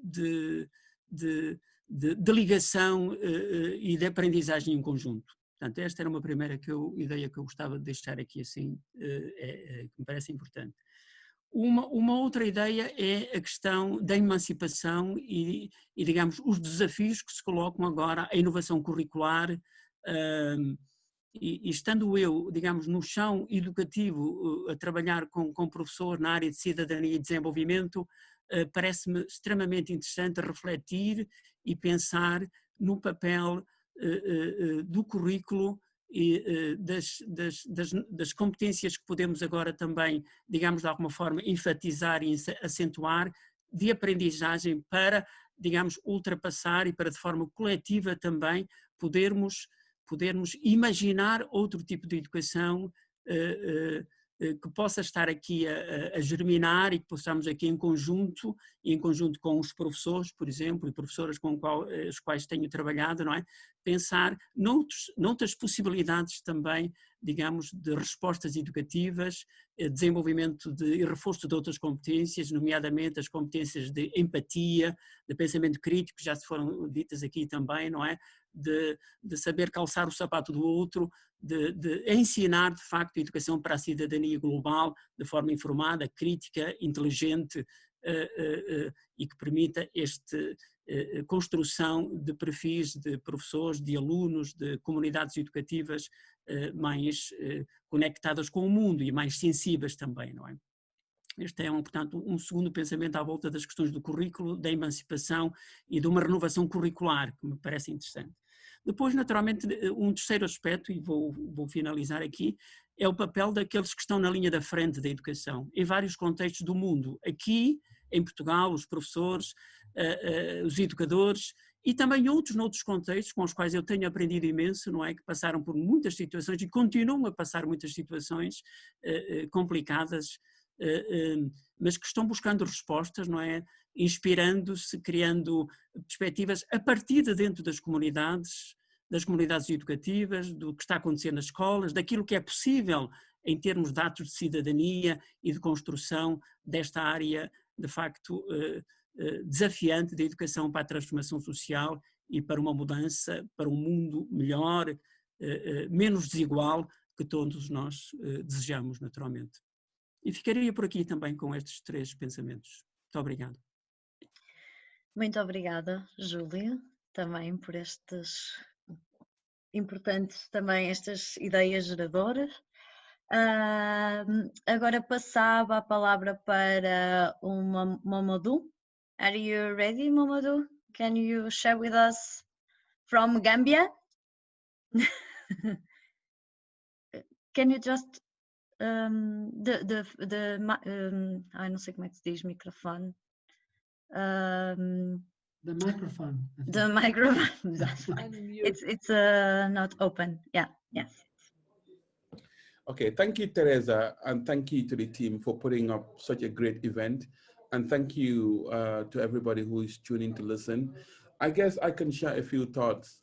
de ligação e de aprendizagem em conjunto. Portanto, esta era uma primeira ideia que eu gostava de deixar aqui assim, que me parece importante. Uma outra ideia é a questão da emancipação e, digamos, os desafios que se colocam agora, a inovação curricular, e estando eu, digamos, no chão educativo, a trabalhar com professores na área de cidadania e desenvolvimento, parece-me extremamente interessante refletir e pensar no papel do currículo e das competências que podemos agora também, digamos, de alguma forma, enfatizar e acentuar, de aprendizagem para, digamos, ultrapassar e para de forma coletiva também podermos imaginar outro tipo de educação que possa estar aqui a germinar e que possamos aqui em conjunto com os professores, por exemplo, e professoras com os quais tenho trabalhado, não é? Pensar noutras possibilidades também, digamos, de respostas educativas, desenvolvimento e reforço de outras competências, nomeadamente as competências de empatia, de pensamento crítico, que já se foram ditas aqui também, não é? De saber calçar o sapato do outro, de ensinar, de facto, a educação para a cidadania global, de forma informada, crítica, inteligente, e que permita esta construção de perfis de professores, de alunos, de comunidades educativas mais conectadas com o mundo e mais sensíveis também, não é? Este é, portanto, um segundo pensamento à volta das questões do currículo, da emancipação e de uma renovação curricular, que me parece interessante. Depois, naturalmente, um terceiro aspecto, e vou finalizar aqui, é o papel daqueles que estão na linha da frente da educação, em vários contextos do mundo. Aqui, em Portugal, os professores, os educadores, e também noutros contextos com os quais eu tenho aprendido imenso, não é? Que passaram por muitas situações e continuam a passar muitas situações complicadas, mas que estão buscando respostas, não é? Inspirando-se, criando perspectivas a partir de dentro das comunidades educativas, do que está acontecendo nas escolas, daquilo que é possível em termos de atos de cidadania e de construção desta área, de facto, desafiante da educação para a transformação social e para uma mudança, para um mundo melhor, menos desigual, que todos nós desejamos, naturalmente. E ficaria por aqui também com estes 3 pensamentos. Muito obrigado. Muito obrigada, Júlia, também por estes importantes, também estas ideias geradoras. Agora passava a palavra para o Mamadou. Are you ready, Mamadou? Can you share with us from Gambia? Can you just ai, não sei como é que se diz microfone. The microphone. The microphone. It's not open. Yeah. Yes. Okay, thank you, Teresa, and thank you to the team for putting up such a great event. And thank you to everybody who is tuning to listen. I guess I can share a few thoughts.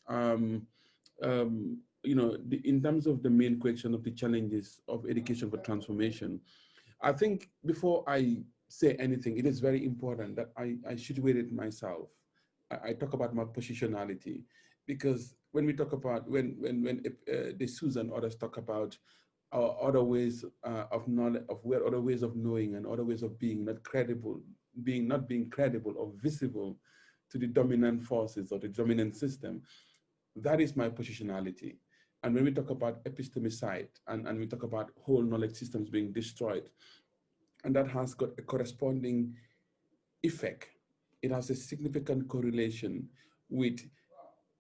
You know, in terms of the main question of the challenges of education for transformation, I think before I say anything, it is very important that I situate it myself. I talk about my positionality, because when we talk about, when the Susan and others talk about other ways of knowledge, other ways of knowing and other ways of being not credible, not being credible or visible to the dominant forces or the dominant system, that is my positionality. And when we talk about epistemicide and we talk about whole knowledge systems being destroyed, and that has got a corresponding effect, it has a significant correlation with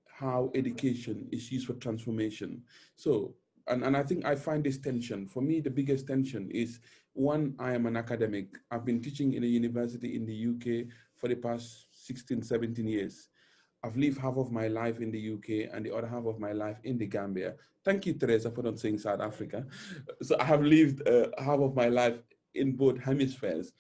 how education is used for transformation. So, and I think I find this tension, for me, the biggest tension is, one, I am an academic. I've been teaching in a university in the UK for the past 16, 17 years. I've lived half of my life in the UK and the other half of my life in the Gambia. Thank you, Teresa, for not saying South Africa. So I have lived half of my life in both hemispheres.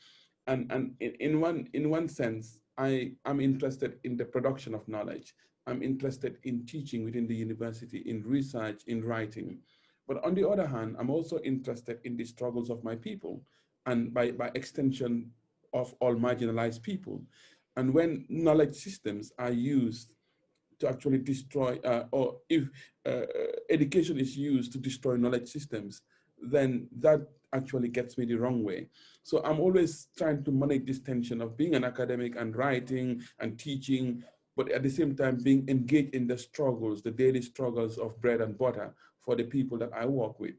And in one sense, I am interested in the production of knowledge. I'm interested in teaching within the university, in research, in writing. But on the other hand, I'm also interested in the struggles of my people, and by extension of all marginalized people. And when knowledge systems are used to actually destroy, or if education is used to destroy knowledge systems, then that actually gets me the wrong way. So I'm always trying to manage this tension of being an academic and writing and teaching, but at the same time being engaged in the struggles, the daily struggles of bread and butter for the people that I work with.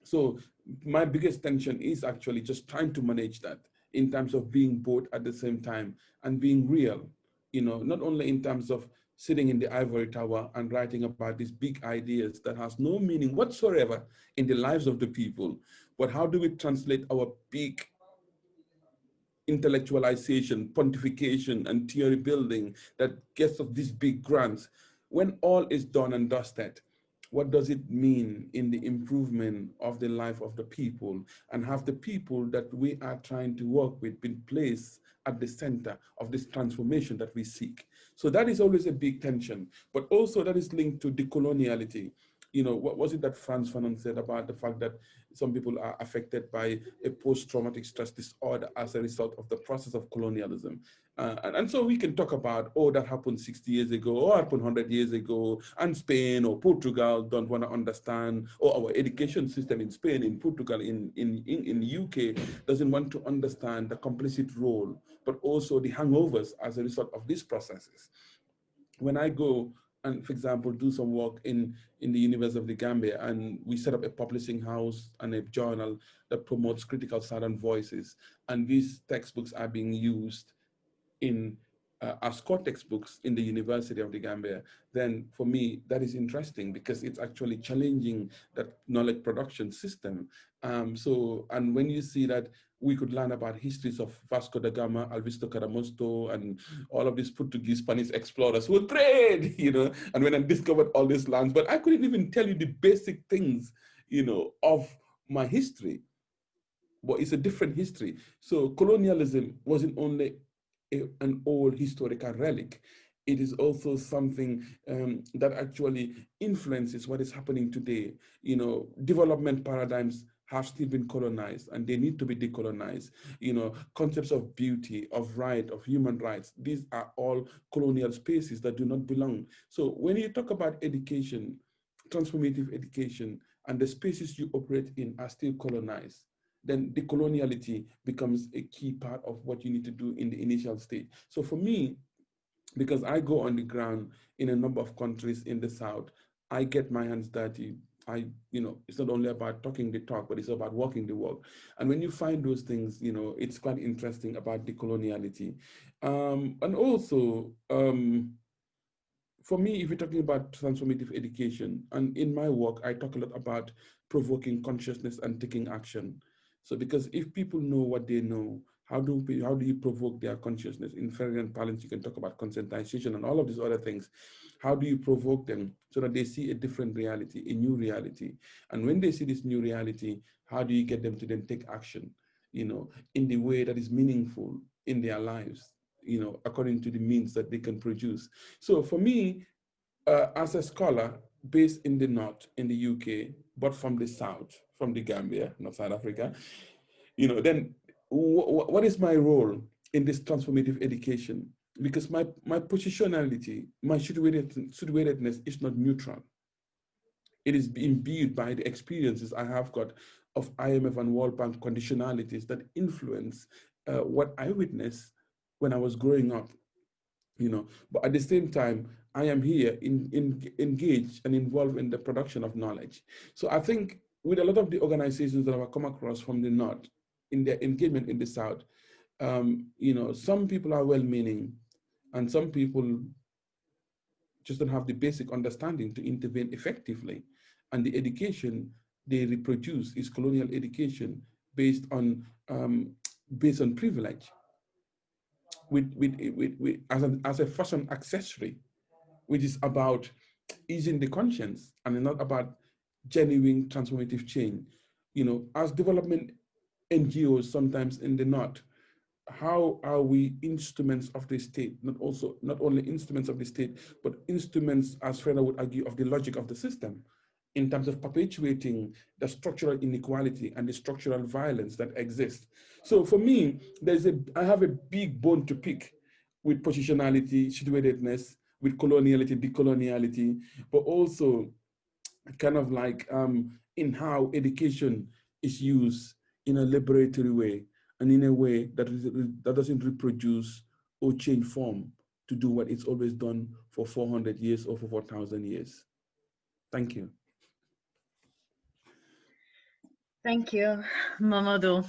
So my biggest tension is actually just trying to manage that in terms of being both at the same time and being real, you know, not only in terms of sitting in the ivory tower and writing about these big ideas that has no meaning whatsoever in the lives of the people, but how do we translate our big intellectualization, pontification, and theory building that gets us these big grants? When all is done and dusted, what does it mean in the improvement of the life of the people, and have the people that we are trying to work with been placed at the center of this transformation that we seek? So that is always a big tension, but also that is linked to decoloniality. You know, what was it that Frantz Fanon said about the fact that some people are affected by a post-traumatic stress disorder as a result of the process of colonialism? And so we can talk about, oh, that happened 60 years ago, or happened 100 years ago, and Spain or Portugal don't want to understand, or our education system in Spain, in Portugal, in the UK doesn't want to understand the complicit role, but also the hangovers as a result of these processes. When I go and, for example, do some work in the University of the Gambia, and we set up a publishing house and a journal that promotes critical Southern voices, and these textbooks are being used in as core textbooks in the University of the Gambia, then for me, that is interesting because it's actually challenging that knowledge production system. And when you see that we could learn about histories of Vasco da Gama, Alvisto Caramosto, and all of these Portuguese, Spanish explorers who trade, you know, and when I discovered all these lands, but I couldn't even tell you the basic things, you know, of my history. But it's a different history. So colonialism wasn't only an old historical relic. It is also something that actually influences what is happening today. You know, development paradigms have still been colonized and they need to be decolonized. You know, concepts of beauty, of right, of human rights, these are all colonial spaces that do not belong. So when you talk about education, transformative education, and the spaces you operate in are still colonized, then decoloniality becomes a key part of what you need to do in the initial stage. So for me, because I go on the ground in a number of countries in the South, I get my hands dirty. You know, it's not only about talking the talk, but it's about walking the walk. And when you find those things, you know, it's quite interesting about decoloniality. And also, for me, if you're talking about transformative education, and in my work, I talk a lot about provoking consciousness and taking action. So because if people know what they know, how do you provoke their consciousness? In Freudian parlance, you can talk about conscientization and all of these other things. How do you provoke them so that they see a different reality, a new reality? And when they see this new reality, how do you get them to then take action, you know, in the way that is meaningful in their lives, you know, according to the means that they can produce? So for me, as a scholar based in the North, in the UK, but from the South, from the Gambia, not South Africa, you know, then what is my role in this transformative education? Because my positionality, my situatedness is not neutral. It is imbued by the experiences I have got of IMF and World Bank conditionalities that influence what I witnessed when I was growing up, you know. But at the same time, I am here engaged and involved in the production of knowledge. So I think with a lot of the organizations that I've come across from the North, in their engagement in the South, you know, some people are well-meaning and some people just don't have the basic understanding to intervene effectively. And the education they reproduce is colonial education based on privilege, as a fashion accessory, which is about easing the conscience and not about genuine transformative change. You know, as development NGOs sometimes in the North, how are we instruments of the state, not only instruments of the state, but instruments, as Freda would argue, of the logic of the system in terms of perpetuating the structural inequality and the structural violence that exists. So for me, I have a big bone to pick with positionality, situatedness, with coloniality, decoloniality, but also kind of like in how education is used in a liberatory way and in a way that doesn't reproduce or change form to do what it's always done for 400 years or for 4,000 years. Thank you. Thank you, Mamadou.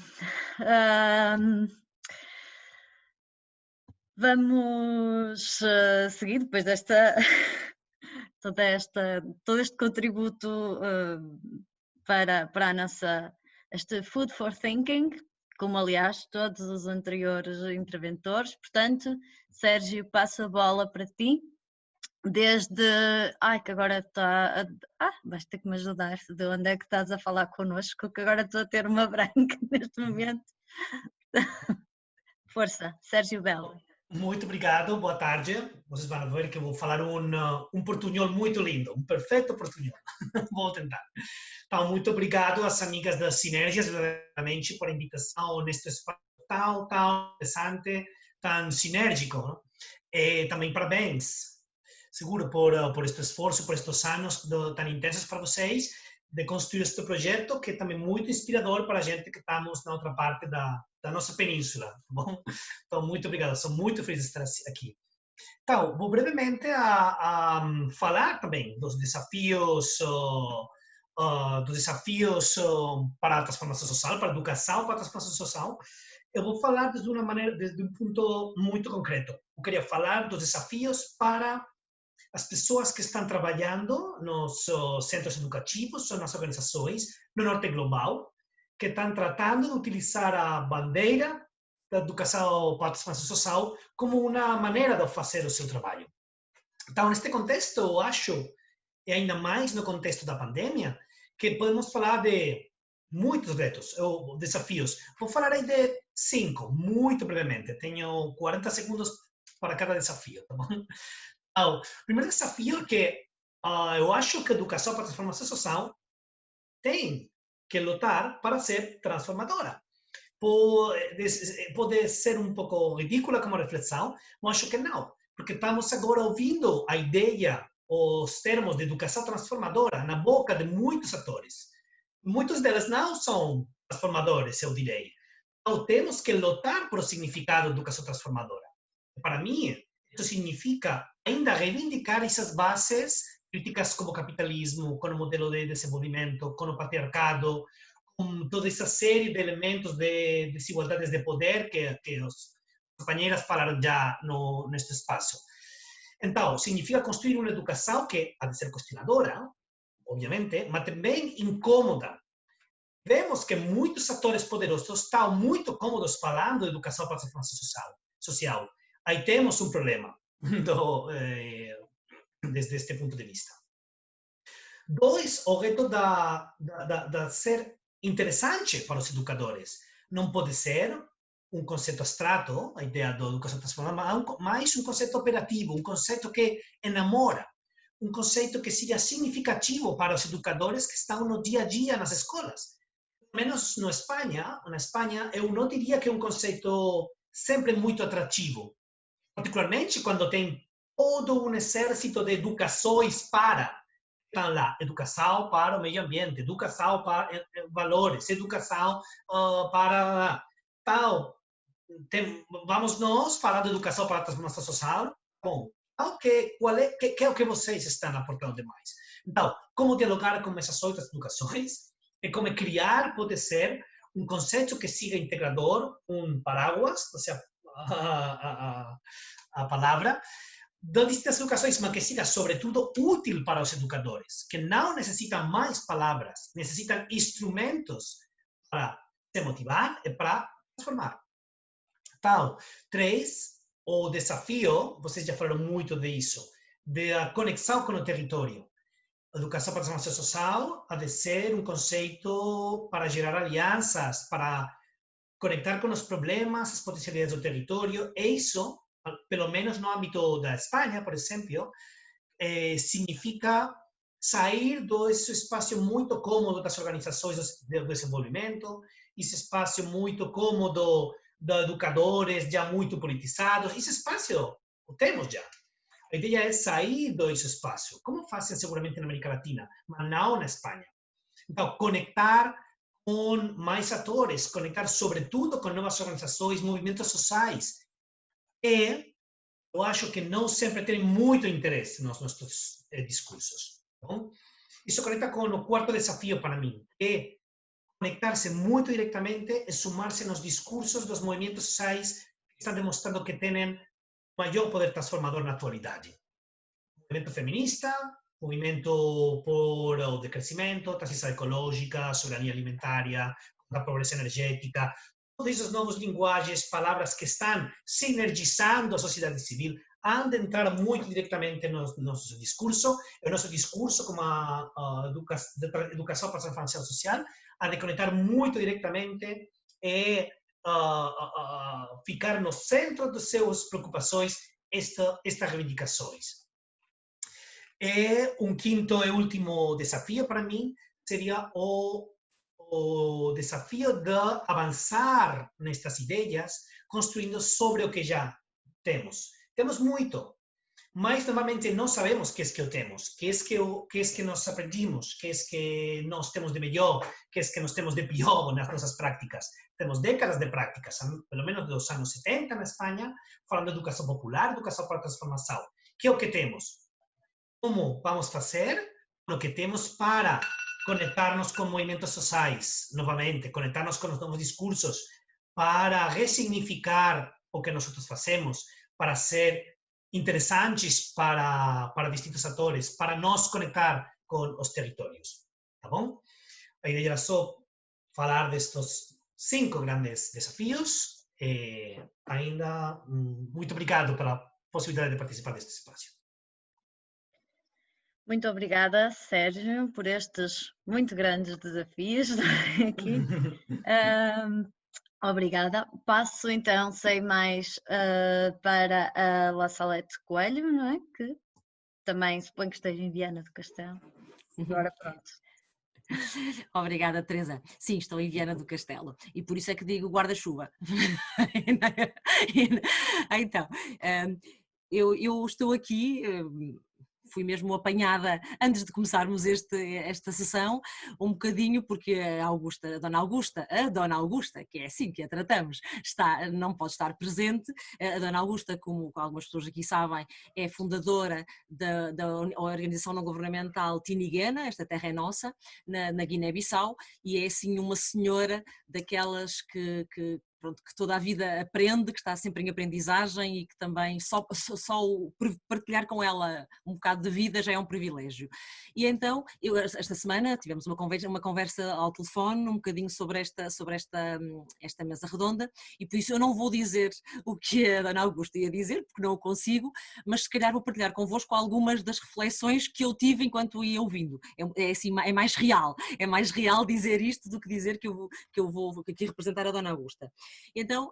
Vamos seguir depois desta todo este contributo para a nossa Food for Thinking, como aliás todos os anteriores interventores. Portanto, Sérgio, passo a bola para ti. Desde... que agora está... vais ter que me ajudar. De onde é que estás a falar connosco? Que agora estou a ter uma branca neste momento. Força, Sérgio Belo. Muito obrigado, boa tarde. Vocês vão ver que eu vou falar portunhol muito lindo, perfeito portunhol. Vou tentar. Então, muito obrigado às amigas das Sinergias, verdadeiramente, por a invitação neste espaço tão interessante, tão sinérgico. E também parabéns, seguro, por este esforço, por estes anos tão intensos para vocês, de construir este projeto, que é também muito inspirador para a gente que estamos na outra parte da nossa península, tá bom? Então, muito obrigado, sou muito feliz de estar aqui. Então, vou brevemente falar também dos desafios para a transformação social, para a educação, para a transformação social. Eu vou falar desde um ponto muito concreto. Eu queria falar dos desafios para as pessoas que estão trabalhando nos centros educativos ou nas organizações no norte global, que estão tratando de utilizar a bandeira da educação para a transformação social como uma maneira de fazer o seu trabalho. Então, neste contexto, eu acho, e ainda mais no contexto da pandemia, que podemos falar de muitos retos, ou desafios. Vou falar aí de 5, muito brevemente. Tenho 40 segundos para cada desafio, tá bom? Então, o primeiro desafio é que eu acho que a educação para a transformação social tem que lutar para ser transformadora. Pode ser um pouco ridícula como reflexão, mas acho que não, porque estamos agora ouvindo a ideia, os termos de educação transformadora na boca de muitos atores. Muitos deles não são transformadores, eu direi. Então, temos que lutar por o significado de educação transformadora. Para mim, isso significa ainda reivindicar essas bases críticas como o capitalismo, com o modelo de desenvolvimento, com o patriarcado, com toda essa série de elementos de desigualdades de poder que os companheiras falaram já neste espaço. Então, significa construir uma educação que há de ser questionadora, obviamente, mas também incômoda. Vemos que muitos atores poderosos estão muito cômodos falando de educação para a transformação social. Aí temos um problema desde este ponto de vista. 2, o reto de ser interessante para os educadores. Não pode ser um conceito abstrato, a ideia da educação transformadora, mas um conceito operativo, um conceito que enamora, um conceito que seja significativo para os educadores que estão no dia a dia nas escolas. Pelo menos na Espanha, eu não diria que é um conceito sempre muito atrativo, particularmente quando tem todo um exército de educações para, estão lá, educação para o meio ambiente, educação para valores, educação para tal. Vamos nós falar de educação para a transformação social? Bom, que é o que vocês estão aportando demais? Então, como dialogar com essas outras educações e como criar, pode ser, um conceito que siga integrador, um paraguas, ou seja, a palavra, de distintas educações, mas que siga, sobretudo, útil para os educadores, que não necessitam mais palavras, necessitam instrumentos para se motivar e para transformar. Então, 3, o desafio, vocês já falaram muito disso, da conexão com o território. A educação para a transformação social ha de ser um conceito para gerar alianças, para conectar com os problemas, as potencialidades do território, e isso, pelo menos no âmbito da Espanha, por exemplo, significa sair desse espaço muito cômodo das organizações de desenvolvimento, esse espaço muito cômodo de educadores já muito politizados. Esse espaço o temos já. A ideia é sair desse espaço, como fazem seguramente na América Latina, mas não na Espanha. Então, conectar com mais atores, conectar sobretudo com novas organizações, movimentos sociais. E eu acho que não sempre tem muito interesse nos nossos discursos. Então, isso conecta com o quarto desafio para mim, que é conectar-se muito diretamente e sumar-se nos discursos dos movimentos sociais que estão demonstrando que têm maior poder transformador na atualidade. Movimento feminista, movimento por o decrescimento, transição ecológica, soberania alimentária, contra a pobreza energética, todas essas novas linguagens, palavras que estão sinergizando a sociedade civil, han de entrar muito diretamente no nosso discurso, e o nosso discurso como a educação para a transformação social ha de conectar muito diretamente e ficar no centro das suas preocupações estas reivindicações. E quinto e último desafio para mim seria o desafio de avançar nestas ideias, construindo sobre o que já temos. Temos muito, mas normalmente não sabemos o que é que temos, o que é que nós aprendimos, o que é que nós temos de melhor, o que é que nós temos de pior nas nossas práticas. Temos décadas de práticas, pelo menos dos anos 70 na Espanha, falando de educação popular, educação para a transformação. Que é o que temos? Como vamos fazer o que temos para conectarnos com movimentos sociais, novamente, conectarnos com os novos discursos, para ressignificar o que nós fazemos, para ser interessantes para distintos atores, para nos conectar com os territórios. Tá bom? A ideia era só falar destes 5 grandes desafios. Ainda, muito obrigado pela possibilidade de participar deste espaço. Muito obrigada, Sérgio, por estes muito grandes desafios aqui. Obrigada. Passo então, sem mais, para a La Salete Coelho, não é? Que também suponho que esteja em Viana do Castelo. Agora pronto. Obrigada, Teresa. Sim, estou em Viana do Castelo e por isso é que digo guarda-chuva. Então, eu estou aqui, fui mesmo apanhada antes de começarmos esta sessão, um bocadinho porque a Dona Augusta, que é assim que a tratamos, não pode estar presente. A Dona Augusta, como algumas pessoas aqui sabem, é fundadora da organização não governamental Tiniguena, esta terra é nossa, na Guiné-Bissau, e é assim uma senhora daquelas que toda a vida aprende, que está sempre em aprendizagem e que também só partilhar com ela um bocado de vida já é um privilégio. E então, esta semana tivemos uma conversa ao telefone um bocadinho sobre esta mesa redonda, e por isso eu não vou dizer o que a Dona Augusta ia dizer, porque não o consigo, mas se calhar vou partilhar convosco algumas das reflexões que eu tive enquanto ia ouvindo. É mais real dizer isto do que dizer que eu vou aqui representar a Dona Augusta. Então,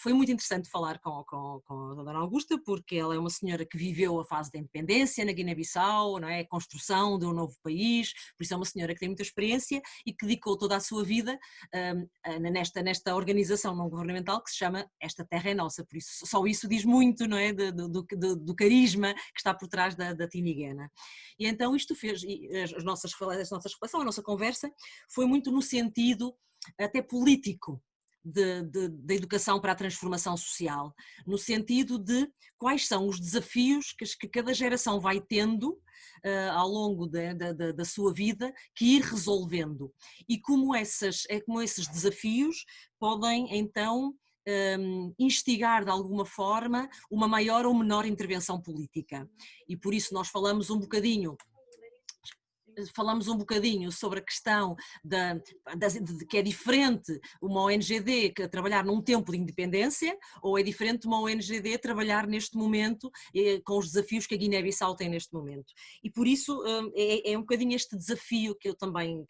foi muito interessante falar com a Dona Augusta, porque ela é uma senhora que viveu a fase da independência na Guiné-Bissau, não é? A construção de um novo país, por isso é uma senhora que tem muita experiência e que dedicou toda a sua vida nesta organização não governamental que se chama Esta Terra é Nossa, por isso só isso diz muito, não é? Do carisma que está por trás da Tiniguena. E então isto fez, a nossa reflexão, a nossa conversa foi muito no sentido até político da educação para a transformação social, no sentido de quais são os desafios que cada geração vai tendo ao longo da sua vida que ir resolvendo, e como esses desafios podem então instigar de alguma forma uma maior ou menor intervenção política. E por isso nós falamos um bocadinho sobre a questão de que é diferente uma ONGD que trabalhar num tempo de independência, ou é diferente uma ONGD trabalhar neste momento com os desafios que a Guiné-Bissau tem neste momento. E por isso é um bocadinho este desafio que eu também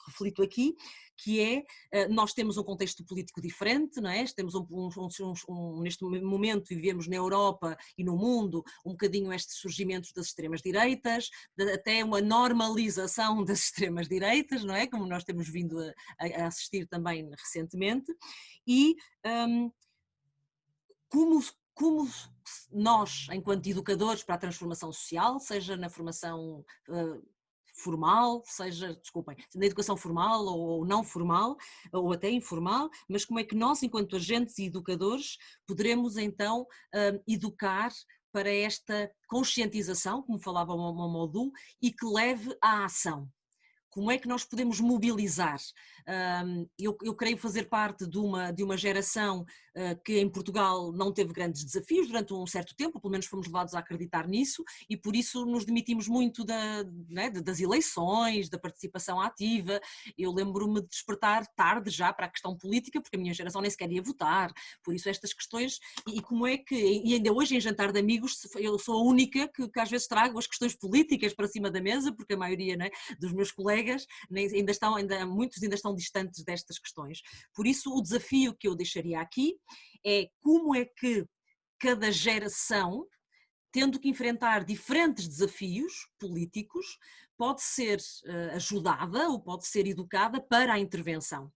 reflito aqui, que é, nós temos um contexto político diferente, não é? Temos neste momento vivemos na Europa e no mundo um bocadinho estes surgimentos das extremas-direitas, até uma normalização das extremas-direitas, não é? Como nós temos vindo a assistir também recentemente, e como nós, enquanto educadores para a transformação social, seja na formação formal, seja, desculpem, na educação formal ou não formal, ou até informal, mas como é que nós, enquanto agentes e educadores, poderemos então educar para esta conscientização, como falava o Momodou, e que leve à ação. Como é que nós podemos mobilizar? Eu creio fazer parte de uma geração que em Portugal não teve grandes desafios durante um certo tempo, pelo menos fomos levados a acreditar nisso, e por isso nos demitimos muito das eleições, da participação ativa. Eu lembro-me de despertar tarde já para a questão política, porque a minha geração nem sequer ia votar, por isso estas questões, e como é que, e ainda hoje em jantar de amigos, eu sou a única que às vezes trago as questões políticas para cima da mesa, porque a maioria, né, dos meus colegas muitos ainda estão distantes destas questões. Por isso, o desafio que eu deixaria aqui é como é que cada geração, tendo que enfrentar diferentes desafios políticos, pode ser ajudada ou pode ser educada para a intervenção.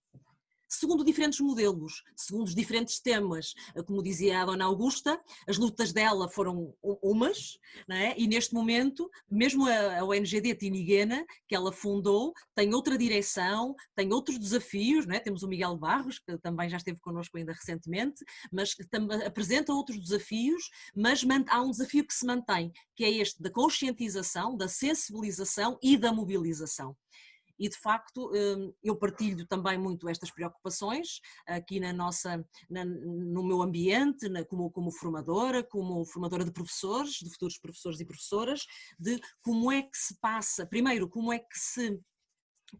Segundo diferentes modelos, segundo os diferentes temas, como dizia a Dona Augusta, as lutas dela foram umas, não é? E neste momento, mesmo a ONG de Tiniguena, que ela fundou, tem outra direção, tem outros desafios, não é? Temos o Miguel Barros, que também já esteve connosco ainda recentemente, mas que apresenta outros desafios, mas há um desafio que se mantém, que é este da conscientização, da sensibilização e da mobilização. E de facto eu partilho também muito estas preocupações aqui no meu ambiente, como formadora de professores, de futuros professores e professoras, de como é que se passa, primeiro, como é que se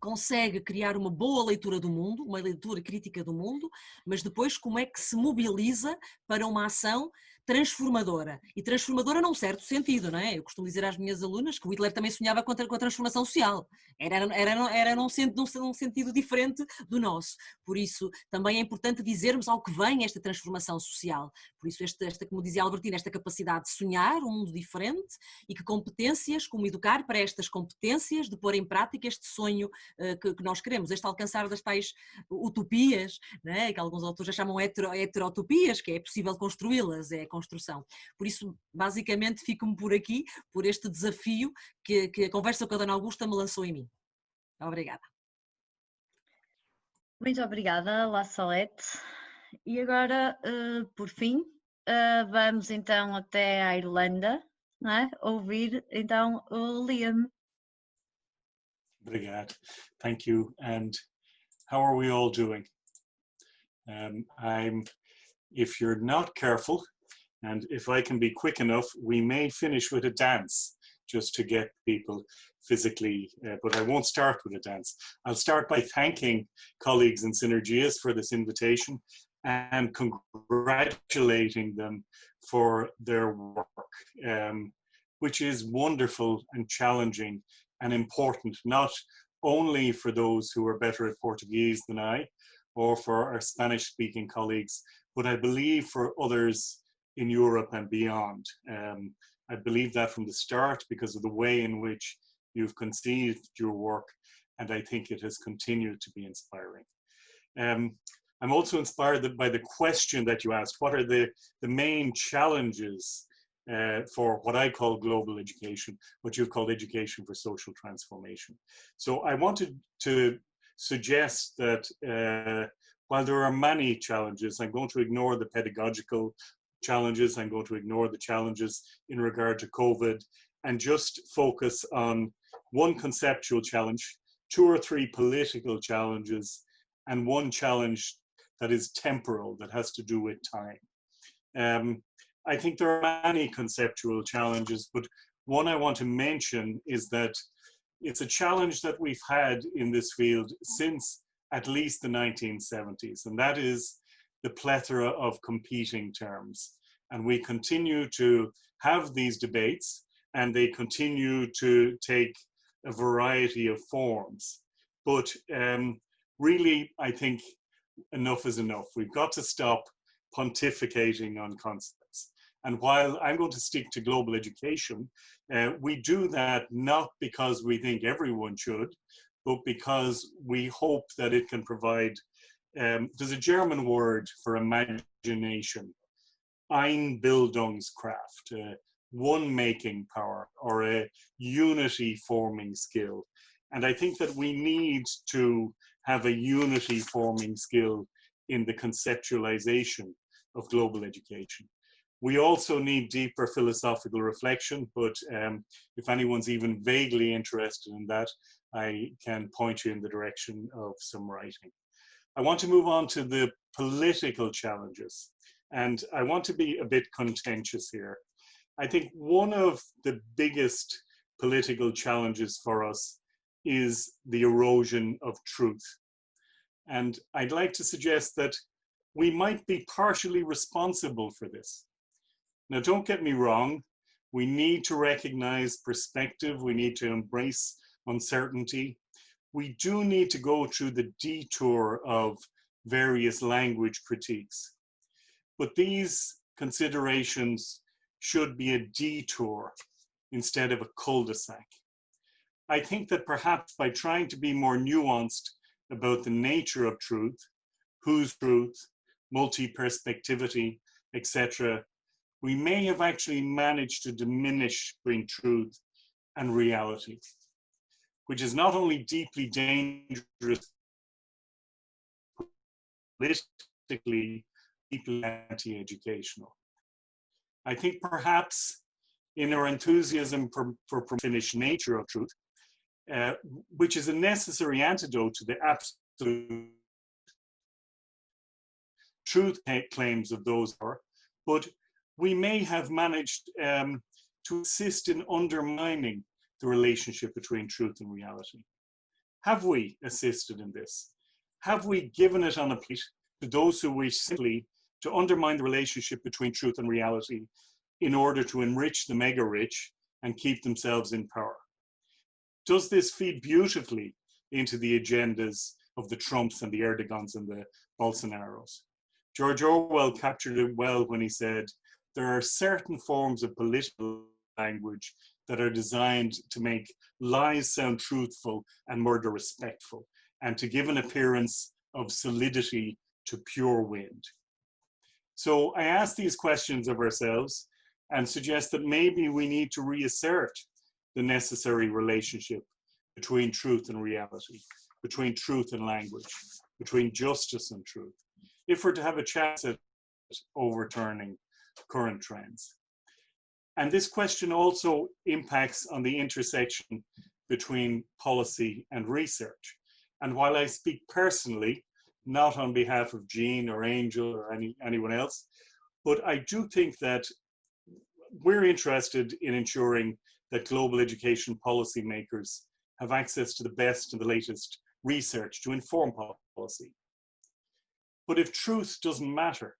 consegue criar uma boa leitura do mundo, uma leitura crítica do mundo, mas depois como é que se mobiliza para uma ação transformadora. E transformadora num certo sentido, não é? Eu costumo dizer às minhas alunas que o Hitler também sonhava com a transformação social. Era num sentido diferente do nosso. Por isso, também é importante dizermos ao que vem esta transformação social. Por isso, como dizia a Albertina, esta capacidade de sonhar um mundo diferente e que competências, como educar para estas competências, de pôr em prática este sonho que nós queremos, este alcançar das tais utopias, né, que alguns autores já chamam heterotopias, que é possível construí-las, é a construção. Por isso, basicamente, fico-me por aqui, por este desafio que a conversa com a Dona Augusta me lançou em mim. Obrigada. Muito obrigada, La Salete. E agora, por fim, vamos então até à Irlanda, não é? Ouvir então o Liam. Obrigado. Thank you. And how are we all doing? If you're not careful, and if I can be quick enough, we may finish with a dance just to get people physically, but I won't start with a dance. I'll start by thanking colleagues in Synergias for this invitation and congratulating them for their work, which is wonderful and challenging and important, not only for those who are better at Portuguese than I, or for our Spanish-speaking colleagues, but I believe for others in Europe and beyond. I believe that from the start because of the way in which you've conceived your work, and I think it has continued to be inspiring. I'm also inspired by the question that you asked. What are the main challenges for what I call global education, what you've called education for social transformation? So I wanted to suggest that while there are many challenges, I'm going to ignore the pedagogical challenges, I'm going to ignore the challenges in regard to COVID, and just focus on one conceptual challenge, 2 or 3 political challenges, and one challenge that is temporal, that has to do with time. I think there are many conceptual challenges, but one I want to mention is that it's a challenge that we've had in this field since at least the 1970s, and that is the plethora of competing terms. And we continue to have these debates, and they continue to take a variety of forms. But really, I think enough is enough. We've got to stop pontificating on concepts. And while I'm going to stick to global education, we do that not because we think everyone should, but because we hope that it can provide, there's a German word for imagination, Einbildungskraft, one-making power or a unity-forming skill. And I think that we need to have a unity-forming skill in the conceptualization of global education. We also need deeper philosophical reflection, but if anyone's even vaguely interested in that, I can point you in the direction of some writing. I want to move on to the political challenges, and I want to be a bit contentious here. I think one of the biggest political challenges for us is the erosion of truth. And I'd like to suggest that we might be partially responsible for this. Now, don't get me wrong, we need to recognize perspective, we need to embrace uncertainty. We do need to go through the detour of various language critiques. But these considerations should be a detour instead of a cul-de-sac. I think that perhaps by trying to be more nuanced about the nature of truth, whose truth, multi-perspectivity, etc., we may have actually managed to diminish between truth and reality, which is not only deeply dangerous politically, deeply anti-educational. I think perhaps in our enthusiasm for finished nature of truth, which is a necessary antidote to the absolute truth claims of those who are, but we may have managed to assist in undermining the relationship between truth and reality. Have we assisted in this? Have we given it on a plate to those who wish simply to undermine the relationship between truth and reality in order to enrich the mega rich and keep themselves in power? Does this feed beautifully into the agendas of the Trumps and the Erdogans and the Bolsonaros? George Orwell captured it well when he said, there are certain forms of political language that are designed to make lies sound truthful and murder respectful, and to give an appearance of solidity to pure wind. So I ask these questions of ourselves and suggest that maybe we need to reassert the necessary relationship between truth and reality, between truth and language, between justice and truth, if we're to have a chance at overturning current trends. And this question also impacts on the intersection between policy and research. And while I speak personally, not on behalf of Jean or Angel or anyone else, but I do think that we're interested in ensuring that global education policymakers have access to the best and the latest research to inform policy. But if truth doesn't matter,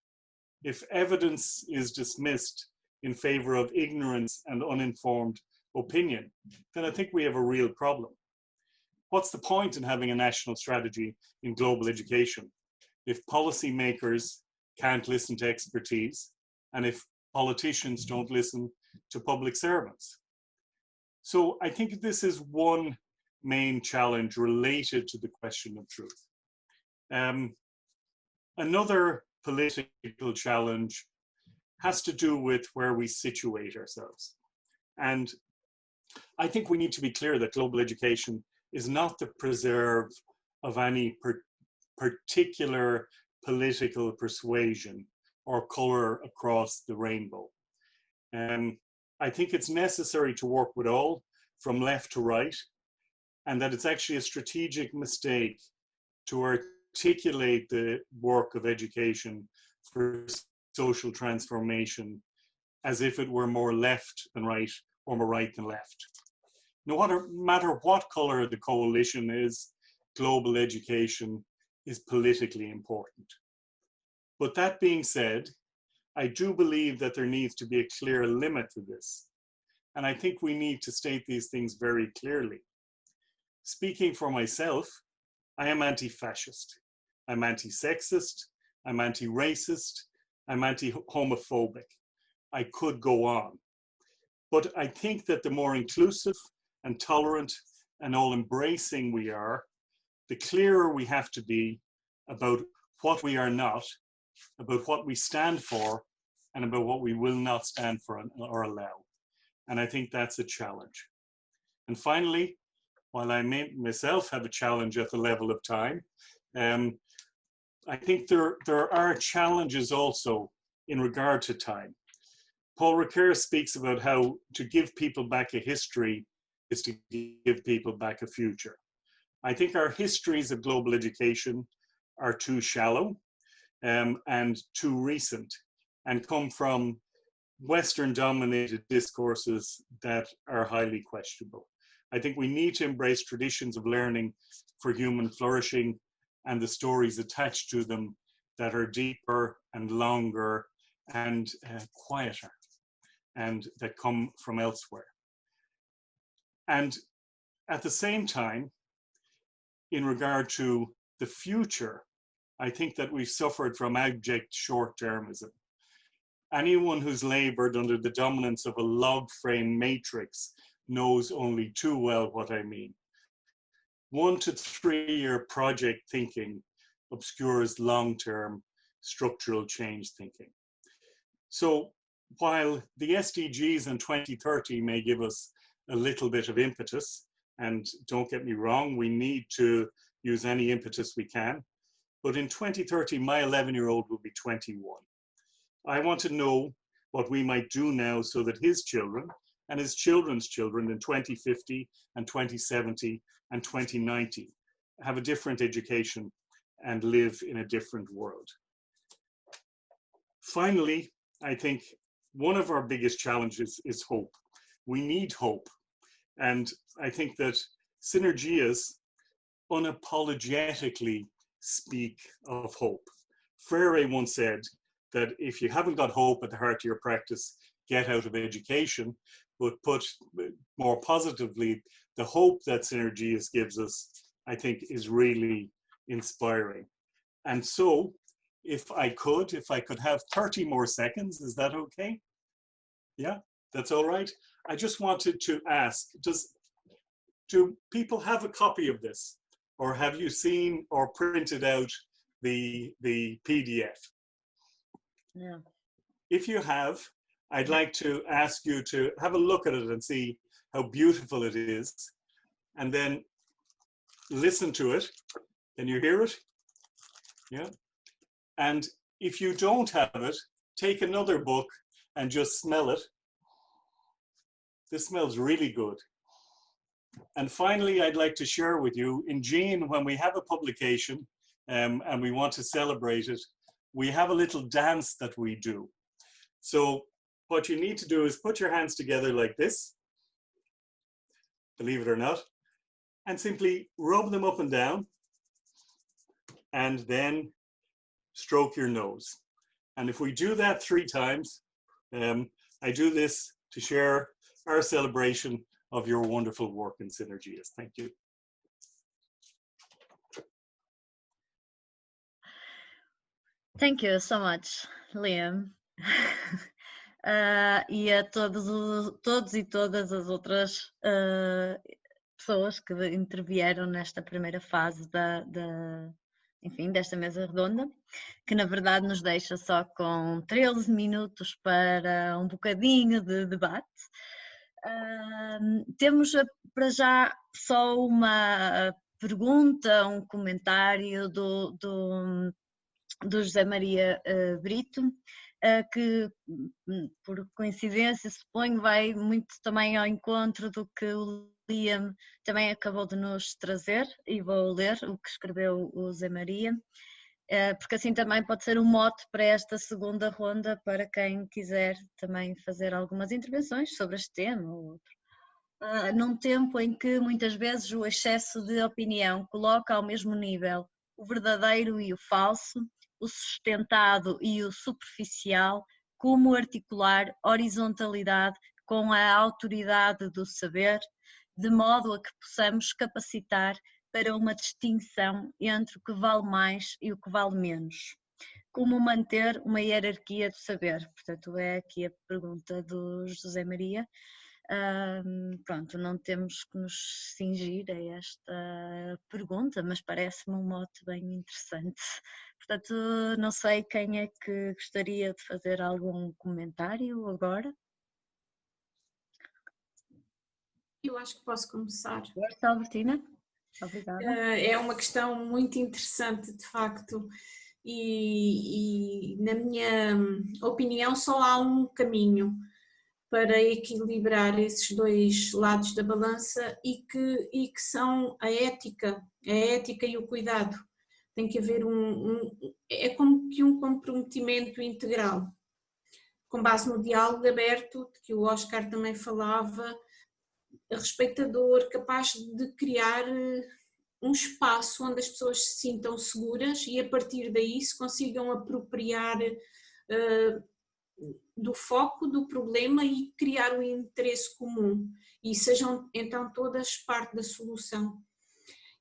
if evidence is dismissed in favor of ignorance and uninformed opinion, then I think we have a real problem. What's the point in having a national strategy in global education if policymakers can't listen to expertise and if politicians don't listen to public servants? So I think this is one main challenge related to the question of truth. Another political challenge has to do with where we situate ourselves. And I think we need to be clear that global education is not the preserve of any particular political persuasion or color across the rainbow. I think it's necessary to work with all, from left to right, and that it's actually a strategic mistake to articulate the work of education for social transformation as if it were more left than right or more right than left. No matter what color the coalition is, global education is politically important. But that being said, I do believe that there needs to be a clear limit to this. And I think we need to state these things very clearly. Speaking for myself, I am anti-fascist. I'm anti-sexist, I'm anti-racist, I'm anti-homophobic. I could go on. But I think that the more inclusive and tolerant and all-embracing we are, the clearer we have to be about what we are not, about what we stand for, and about what we will not stand for or allow. And I think that's a challenge. And finally, while I may myself have a challenge at the level of time, I think there are challenges also in regard to time. Paul Ricoeur speaks about how to give people back a history is to give people back a future. I think our histories of global education are too shallow and too recent, and come from Western-dominated discourses that are highly questionable. I think we need to embrace traditions of learning for human flourishing and the stories attached to them that are deeper and longer and quieter, and that come from elsewhere. And at the same time, in regard to the future, I think that we've suffered from abject short-termism. Anyone who's labored under the dominance of a log frame matrix knows only too well what I mean. 1 to 3 year project thinking obscures long-term structural change thinking. So while the SDGs in 2030 may give us a little bit of impetus, and don't get me wrong, we need to use any impetus we can, but in 2030, my 11-year-old will be 21. I want to know what we might do now so that his children and his children's children in 2050 and 2070 and 2090 have a different education and live in a different world. Finally, I think one of our biggest challenges is hope. We need hope. And I think that Sinergias unapologetically speak of hope. Freire once said that if you haven't got hope at the heart of your practice, get out of education, but put more positively, the hope that Sinergias gives us, I think, is really inspiring. And so, if I could have 30 more seconds, is that okay? Yeah, that's all right. I just wanted to ask, do people have a copy of this? Or have you seen or printed out the PDF? Yeah. If you have, I'd like to ask you to have a look at it and see how beautiful it is, and then listen to it. Can you hear it? Yeah. And if you don't have it, take another book and just smell it. This smells really good. And finally, I'd like to share with you, in Gene, when we have a publication and we want to celebrate it, we have a little dance that we do. So what you need to do is put your hands together like this, believe it or not, and simply rub them up and down, and then stroke your nose. And if we do that 3 times, I do this to share our celebration of your wonderful work in Sinergias. Thank you. Thank you so much, Liam. E a todos e todas as outras pessoas que intervieram nesta primeira fase enfim, desta mesa redonda, que na verdade nos deixa só com 13 minutos para um bocadinho de debate. Temos para já só uma pergunta, um comentário do José Maria Brito, que por coincidência, suponho, vai muito também ao encontro do que o Liam também acabou de nos trazer, e vou ler o que escreveu o José Maria, porque assim também pode ser um mote para esta segunda ronda, para quem quiser também fazer algumas intervenções sobre este tema ou outro. Num tempo em que muitas vezes o excesso de opinião coloca ao mesmo nível o verdadeiro e o falso, o sustentado e o superficial, como articular horizontalidade com a autoridade do saber, de modo a que possamos capacitar para uma distinção entre o que vale mais e o que vale menos. Como manter uma hierarquia do saber? Portanto, é aqui a pergunta do José Maria. Pronto, não temos que nos cingir a esta pergunta, mas parece-me um mote bem interessante. Portanto, não sei quem é que gostaria de fazer algum comentário agora. Eu acho que posso começar. Força, Albertina. Obrigada. É uma questão muito interessante, de facto, e na minha opinião só há um caminho para equilibrar esses dois lados da balança e que são a ética e o cuidado. Tem que haver é como que um comprometimento integral, com base no diálogo aberto, de que o Oscar também falava, respeitador, capaz de criar um espaço onde as pessoas se sintam seguras e a partir daí se consigam apropriar do foco do problema e criar um interesse comum e sejam então todas parte da solução.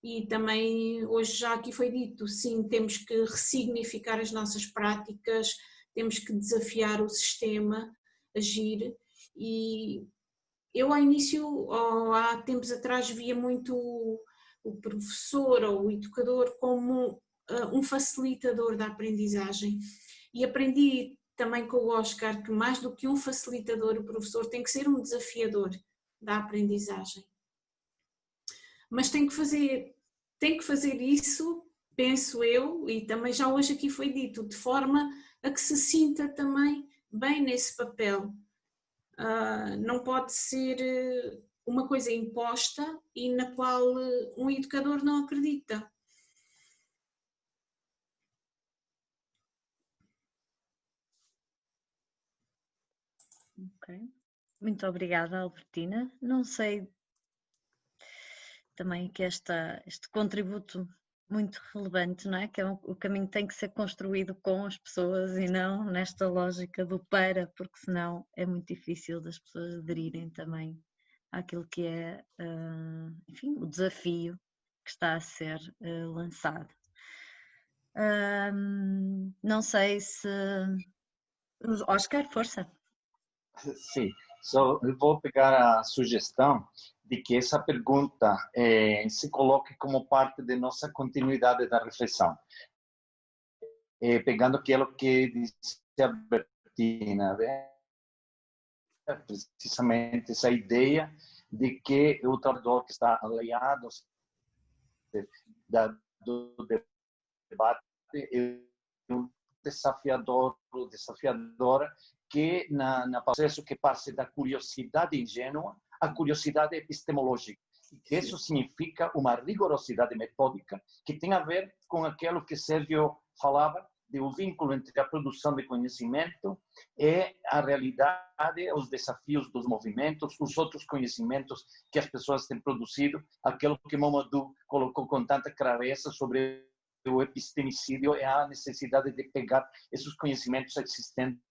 E também hoje já aqui foi dito, sim, temos que ressignificar as nossas práticas, temos que desafiar o sistema, agir. E eu ao início, ou há tempos atrás, via muito o professor ou o educador como um facilitador da aprendizagem e aprendi também com o Oscar que mais do que um facilitador, o professor tem que ser um desafiador da aprendizagem. Mas tem que fazer isso, penso eu, e também já hoje aqui foi dito, de forma a que se sinta também bem nesse papel. Não pode ser uma coisa imposta e na qual um educador não acredita. Ok. Muito obrigada, Albertina. Não sei também que este contributo muito relevante, não é? Que o caminho tem que ser construído com as pessoas e não nesta lógica do para, porque senão é muito difícil das pessoas aderirem também àquilo que é, enfim, o desafio que está a ser lançado. Não sei se... Oscar, força. Sim, só eu vou pegar a sugestão de que essa pergunta se coloque como parte de nossa continuidade da reflexão. Pegando aquilo que disse a Bertina, precisamente essa ideia de que o trabalhador que está aliado do debate é um desafiadora que no processo que passe da curiosidade ingênua à curiosidade epistemológica. E isso significa uma rigorosidade metódica que tem a ver com aquilo que Sérgio falava, do vínculo entre a produção de conhecimento e a realidade, os desafios dos movimentos, os outros conhecimentos que as pessoas têm produzido, aquilo que Mamadou colocou com tanta clareza sobre o epistemicídio é a necessidade de pegar esses conhecimentos existentes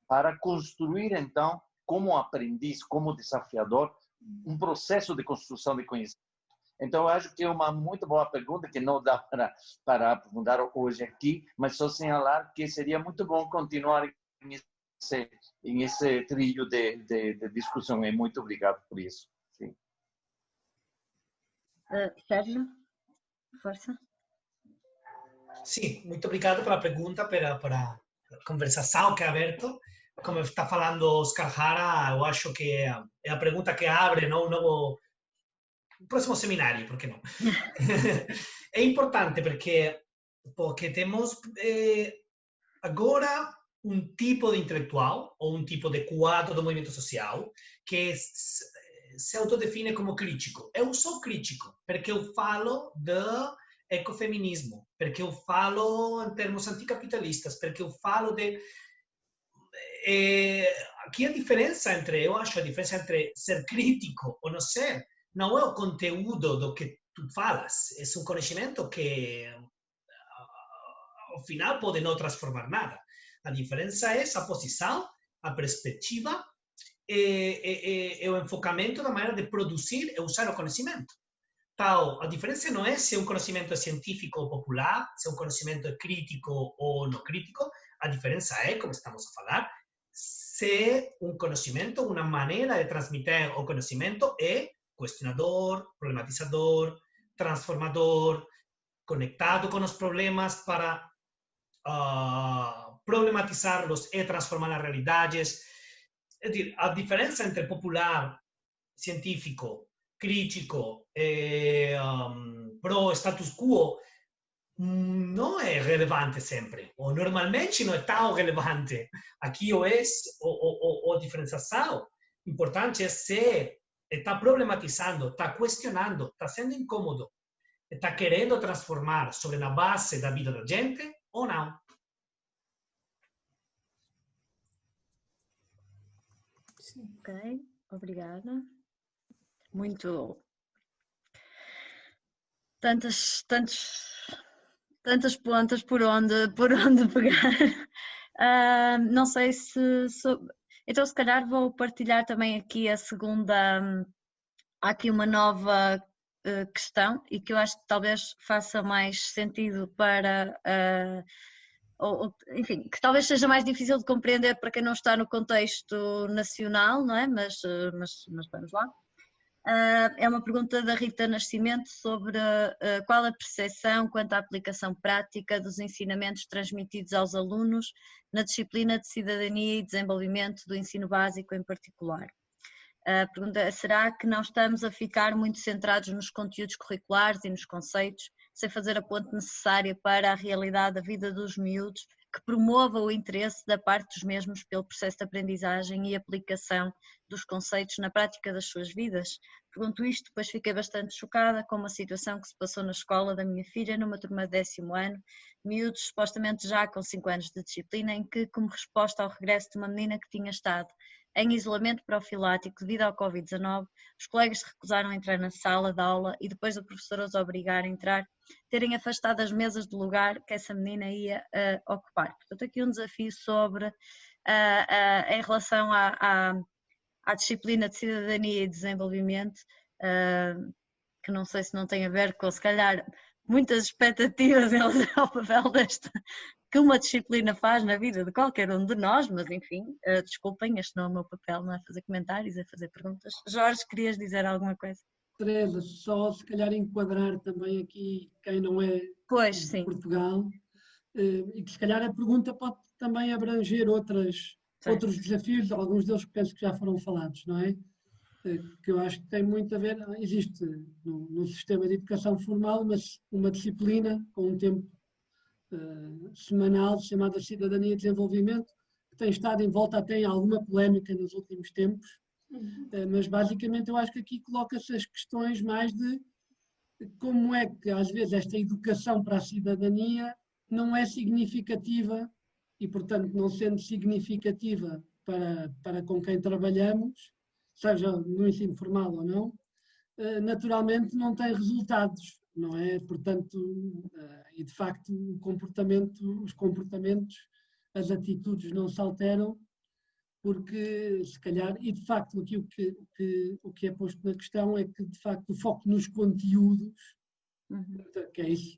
para construir, então, como aprendiz, como desafiador, um processo de construção de conhecimento. Então, eu acho que é uma muito boa pergunta, que não dá para aprofundar hoje aqui, mas só assinalar que seria muito bom continuar em esse trilho de discussão. E muito obrigado por isso. Sim. Sérgio, força. Sim, muito obrigado pela pergunta, pela conversação que é aberta. Como está falando Oscar Jara, eu acho que é a pergunta que abre, não, um próximo seminário, por que não? É importante porque temos agora um tipo de intelectual ou um tipo de quadro do movimento social que se autodefine como crítico. Eu sou crítico porque eu falo de ecofeminismo, porque eu falo em termos anticapitalistas, porque eu falo de... aqui eu acho a diferença entre ser crítico ou não ser, não é o conteúdo do que tu falas, é um conhecimento que ao final pode não transformar nada. A diferença é a posição, a perspectiva e o enfocamento da maneira de produzir e usar o conhecimento. Então, a diferença não é se um conhecimento é científico ou popular, se um conhecimento é crítico ou não crítico, a diferença é, como estamos a falar, se um conhecimento, uma maneira de transmitir o conhecimento é questionador, problematizador, transformador, conectado com os problemas para problematizá-los e transformar as realidades. É dizer, a diferença entre popular científico, crítico, pro status quo, não é relevante sempre, ou normalmente não é tão relevante. Aqui a diferenciação importante é se está problematizando, está questionando, está sendo incômodo, está querendo transformar sobre a base da vida da gente ou não. Ok, obrigada. Muito. Tantas pontas por onde pegar. Não sei se... Então, se calhar vou partilhar também aqui a segunda... Há aqui uma nova questão e que eu acho que talvez faça mais sentido para... enfim, que talvez seja mais difícil de compreender para quem não está no contexto nacional, não é? Mas vamos lá. É uma pergunta da Rita Nascimento sobre qual a percepção quanto à aplicação prática dos ensinamentos transmitidos aos alunos na disciplina de Cidadania e Desenvolvimento do ensino básico em particular. A pergunta é: será que não estamos a ficar muito centrados nos conteúdos curriculares e nos conceitos, sem fazer a ponte necessária para a realidade da vida dos miúdos, que promova o interesse da parte dos mesmos pelo processo de aprendizagem e aplicação dos conceitos na prática das suas vidas? Pergunto isto, pois fiquei bastante chocada com uma situação que se passou na escola da minha filha, numa turma de 10º ano, miúdos supostamente já com 5 anos de disciplina, em que, como resposta ao regresso de uma menina que tinha estado em isolamento profilático devido ao Covid-19, os colegas se recusaram a entrar na sala de aula e depois do professor os obrigar a entrar, terem afastado as mesas do lugar que essa menina ia ocupar. Portanto, aqui um desafio sobre, em relação à disciplina de Cidadania e Desenvolvimento, que não sei se não tem a ver com, se calhar, muitas expectativas em relação ao papel que uma disciplina faz na vida de qualquer um de nós, mas enfim, desculpem, este não é o meu papel, não é fazer comentários, é fazer perguntas. Jorge, querias dizer alguma coisa? Teresa, só se calhar enquadrar também aqui quem não é de Portugal, e que se calhar a pergunta pode também abranger outros desafios, alguns deles que penso que já foram falados, não é? Que eu acho que tem muito a ver, existe no sistema de educação formal uma disciplina com um tempo semanal chamada Cidadania e Desenvolvimento, que tem estado em volta até em alguma polémica nos últimos tempos, mas basicamente eu acho que aqui coloca-se as questões mais de como é que às vezes esta educação para a cidadania não é significativa e, portanto, não sendo significativa para com quem trabalhamos, seja no ensino formal ou não, naturalmente não tem resultados, não é? Portanto, e de facto os comportamentos, as atitudes não se alteram, porque se calhar, e de facto aqui o que é posto na questão é que de facto o foco nos conteúdos, que é isso,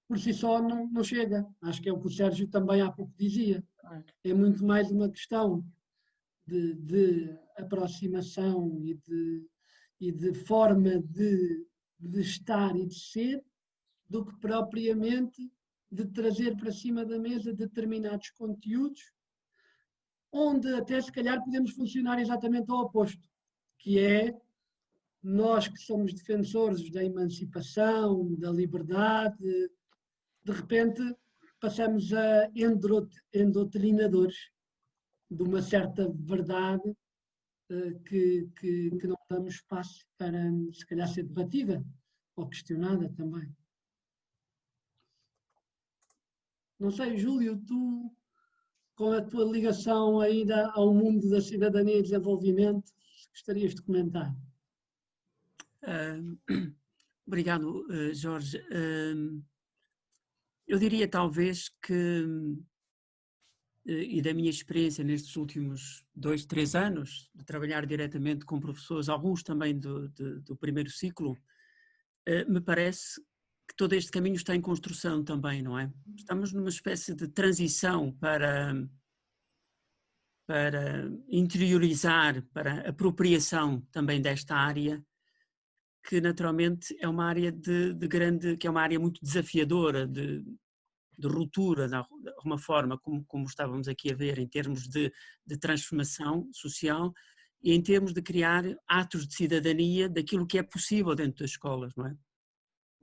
por si só não chega. Acho que é o que o Sérgio também há pouco dizia. É muito mais uma questão de aproximação e de forma de estar e de ser, do que propriamente de trazer para cima da mesa determinados conteúdos, onde até se calhar podemos funcionar exatamente ao oposto, que é nós que somos defensores da emancipação, da liberdade, de repente passamos a endoctrinadores de uma certa verdade que não damos espaço para, se calhar, ser debatida ou questionada também. Não sei, Júlio, tu, com a tua ligação ainda ao mundo da cidadania e desenvolvimento, gostarias de comentar? Obrigado, Jorge. Eu diria talvez que, e da minha experiência nestes últimos 2, 3 anos, de trabalhar diretamente com professores, alguns também do primeiro ciclo, me parece que todo este caminho está em construção também, não é? Estamos numa espécie de transição para interiorizar, para apropriação também desta área, que naturalmente é uma área que é uma área muito desafiadora, de ruptura, de alguma forma, como estávamos aqui a ver, em termos de transformação social, e em termos de criar atos de cidadania daquilo que é possível dentro das escolas, não é?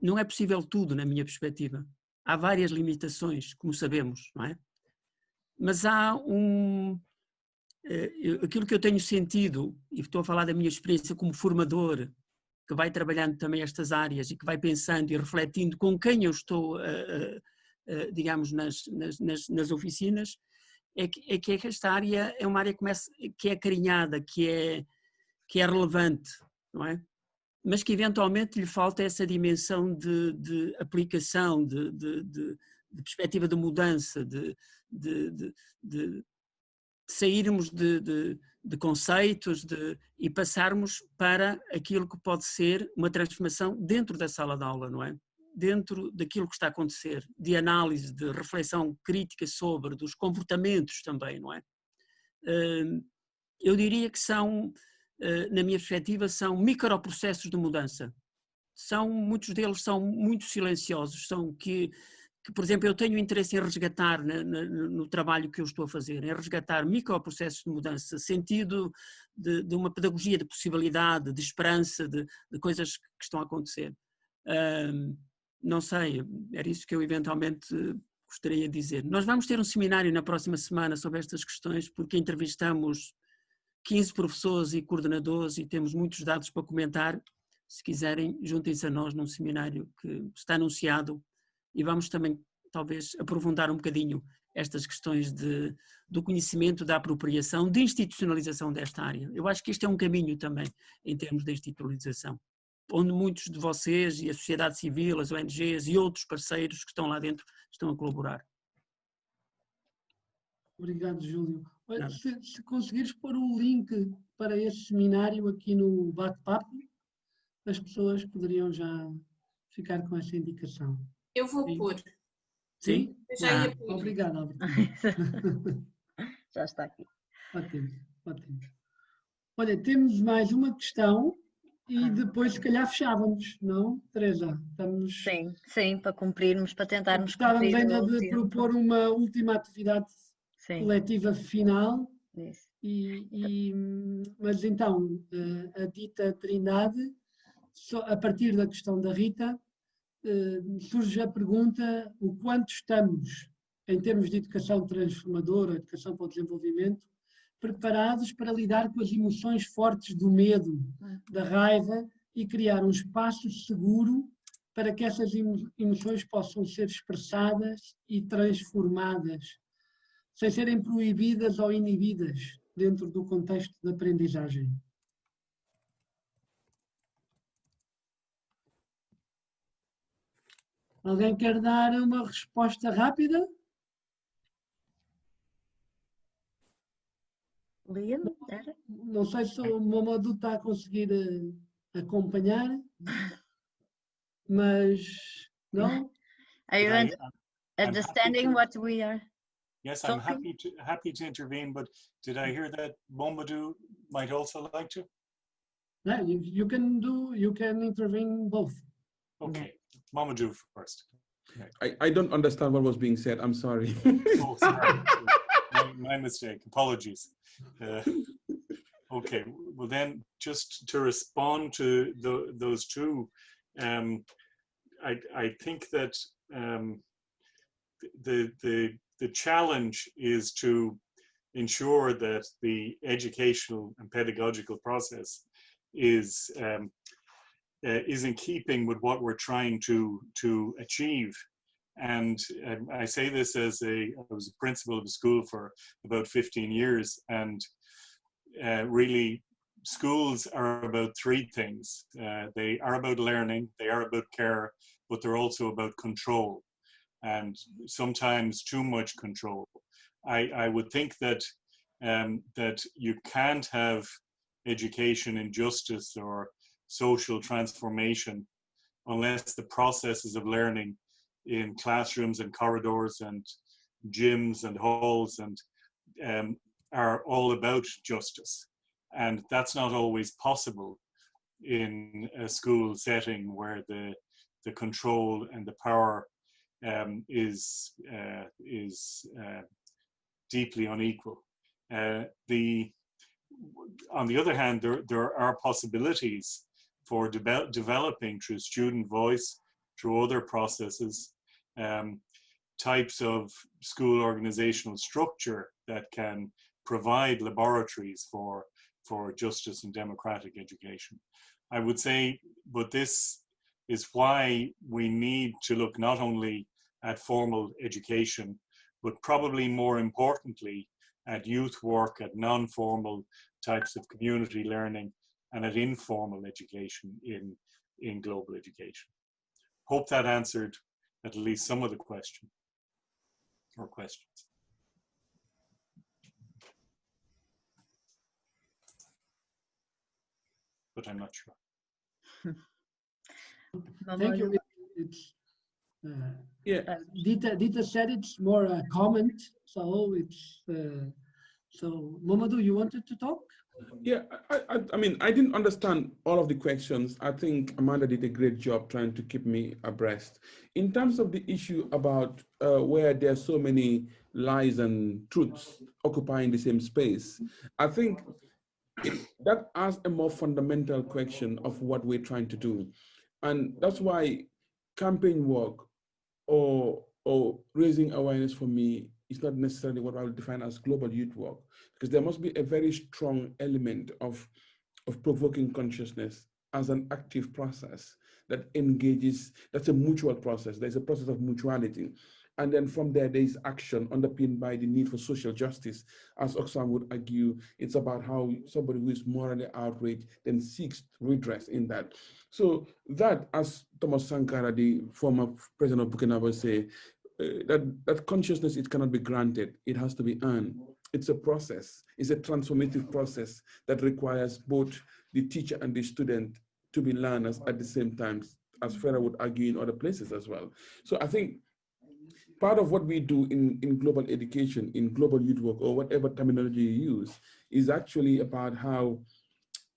Não é possível tudo, na minha perspectiva. Há várias limitações, como sabemos, não é? Mas há aquilo que eu tenho sentido, e estou a falar da minha experiência como formador, que vai trabalhando também estas áreas e que vai pensando e refletindo com quem eu estou, digamos, nas oficinas, é que esta área é uma área que é acarinhada, que é relevante, não é? Mas que eventualmente lhe falta essa dimensão de aplicação, de perspectiva de mudança, de sairmos de conceitos e passarmos para aquilo que pode ser uma transformação dentro da sala de aula, não é? Dentro daquilo que está a acontecer, de análise, de reflexão crítica sobre, dos comportamentos também, não é? Eu diria que são, na minha perspectiva, são microprocessos de mudança. Muitos deles são muito silenciosos, são que, por exemplo, eu tenho interesse em resgatar no trabalho que eu estou a fazer, em resgatar microprocessos de mudança, sentido de uma pedagogia de possibilidade, de esperança, de coisas que estão a acontecer. Não sei, era isso que eu eventualmente gostaria de dizer. Nós vamos ter um seminário na próxima semana sobre estas questões, porque entrevistamos 15 professores e coordenadores e temos muitos dados para comentar. Se quiserem, juntem-se a nós num seminário que está anunciado e vamos também, talvez, aprofundar um bocadinho estas questões do conhecimento, da apropriação, de institucionalização desta área. Eu acho que este é um caminho também, em termos de institucionalização, onde muitos de vocês e a sociedade civil, as ONGs e outros parceiros que estão lá dentro estão a colaborar. Obrigado, Júlio. Se conseguires pôr o link para esse seminário aqui no bate-papo, as pessoas poderiam já ficar com essa indicação. Eu vou pôr. Sim? Eu já ia pôr. Obrigado, Alberto. Já está aqui. Ótimo, ótimo. Olha, temos mais uma questão e depois se calhar fechávamos, não, Teresa? Sim, para cumprirmos, para tentarmos cumprir. Estávamos ainda de tempo. propor uma última atividade coletiva final. Isso. Mas então, a dita Trindade, a partir da questão da Rita, surge a pergunta: o quanto estamos, em termos de educação transformadora, educação para o desenvolvimento, preparados para lidar com as emoções fortes do medo, da raiva e criar um espaço seguro para que essas emoções possam ser expressadas e transformadas, sem serem proibidas ou inibidas dentro do contexto de aprendizagem. Alguém quer dar uma resposta rápida? Liam? Não sei se o Mamadou está a conseguir acompanhar, mas não? Are you understanding what we are? Yes, I'm happy to intervene, but did I hear that Mamadou might also like to? No, you can intervene both. Okay, Mamadou first. I don't understand what was being said. I'm sorry. Oh, sorry. my mistake. Apologies. Okay, well then, just to respond to those two, I think that the challenge is to ensure that the educational and pedagogical process is in keeping with what we're trying to achieve. And I say this as I was a principal of a school for about 15 years, and really schools are about three things. They are about learning, they are about care, but they're also about control, and sometimes too much control. I would think that that you can't have education in justice or social transformation unless the processes of learning in classrooms and corridors and gyms and halls and are all about justice. And that's not always possible in a school setting where the control and the power is deeply unequal. on the other hand, there are possibilities for developing through student voice, through other processes, types of school organizational structure that can provide laboratories for justice and democratic education. I would say, but this is why we need to look not only at formal education, but probably more importantly at youth work, at non-formal types of community learning, and at informal education in global education. Hope that answered at least some of the question or questions. But I'm not sure. Thank you. Dita said it's more a comment, so it's so Mamadou, you wanted to talk? Yeah, I mean, I didn't understand all of the questions. I think Amanda did a great job trying to keep me abreast. In terms of the issue about where there are so many lies and truths occupying the same space, I think that asks a more fundamental question of what we're trying to do. And that's why campaign work or raising awareness for me is not necessarily what I would define as global youth work, because there must be a very strong element of provoking consciousness as an active process that engages, that's a mutual process. There's a process of mutuality. And then from there is action underpinned by the need for social justice. As Oxfam would argue, it's about how somebody who is morally outraged then seeks redress in that. So that, as Thomas Sankara, the former president of Burkina Faso, say, that consciousness, it cannot be granted, it has to be earned. It's a process, it's a transformative process that requires both the teacher and the student to be learners at the same time, as Farah would argue in other places as well. So I think part of what we do in global education, in global youth work, or whatever terminology you use, is actually about how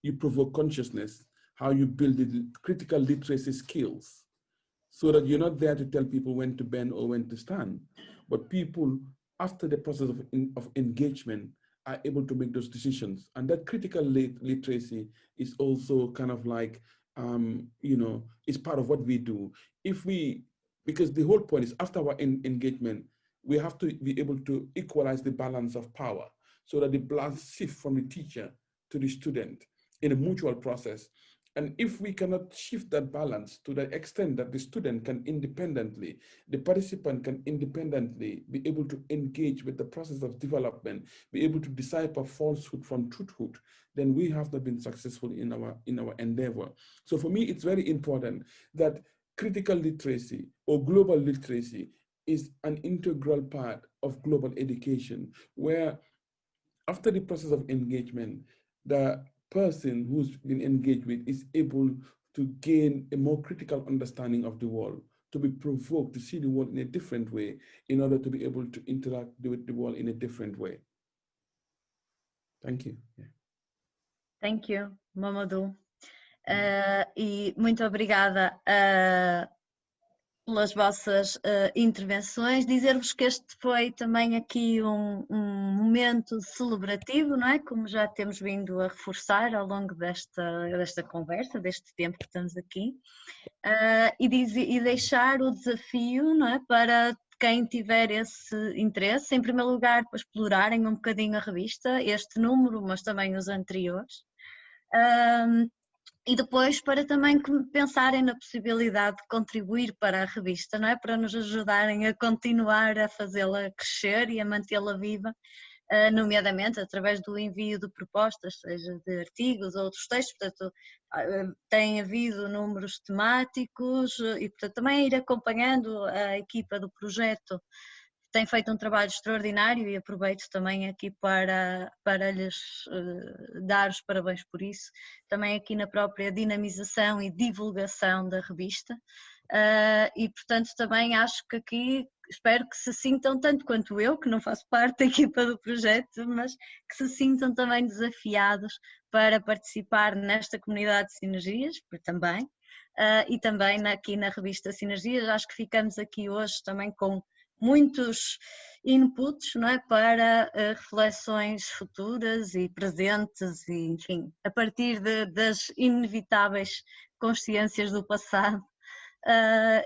you provoke consciousness, how you build the critical literacy skills, so that you're not there to tell people when to bend or when to stand, but people, after the process of engagement, are able to make those decisions. And that critical literacy is also kind of like, you know, it's part of what we do. Because the whole point is, after our engagement, we have to be able to equalize the balance of power so that the balance shifts from the teacher to the student in a mutual process. And if we cannot shift that balance to the extent that the student can independently, the participant can independently be able to engage with the process of development, be able to decipher falsehood from truthhood, then we have not been successful in our endeavor. So for me, it's very important that critical literacy or global literacy is an integral part of global education, where after the process of engagement, the person who's been engaged with is able to gain a more critical understanding of the world, to be provoked to see the world in a different way in order to be able to interact with the world in a different way. Thank you. Yeah. Thank you, Mamadou. E muito obrigada pelas vossas intervenções. Dizer-vos que este foi também aqui um momento celebrativo, não é? Como já temos vindo a reforçar ao longo desta conversa, deste tempo que estamos aqui, e deixar o desafio, não é? Para quem tiver esse interesse, em primeiro lugar, para explorarem um bocadinho a revista, este número, mas também os anteriores. E depois para também pensarem na possibilidade de contribuir para a revista, não é? Para nos ajudarem a continuar a fazê-la crescer e a mantê-la viva, nomeadamente através do envio de propostas, seja de artigos ou outros textos. Portanto, tem havido números temáticos e, portanto, também ir acompanhando a equipa do projeto. Tem feito um trabalho extraordinário e aproveito também aqui para lhes dar os parabéns por isso, também aqui na própria dinamização e divulgação da revista, e portanto também acho que aqui espero que se sintam, tanto quanto eu, que não faço parte da equipa do projeto, mas que se sintam também desafiados para participar nesta comunidade de sinergias, também, e também aqui na revista Sinergias. Acho que ficamos aqui hoje também com muitos inputs, não é, para reflexões futuras e presentes, e, enfim, a partir das inevitáveis consciências do passado.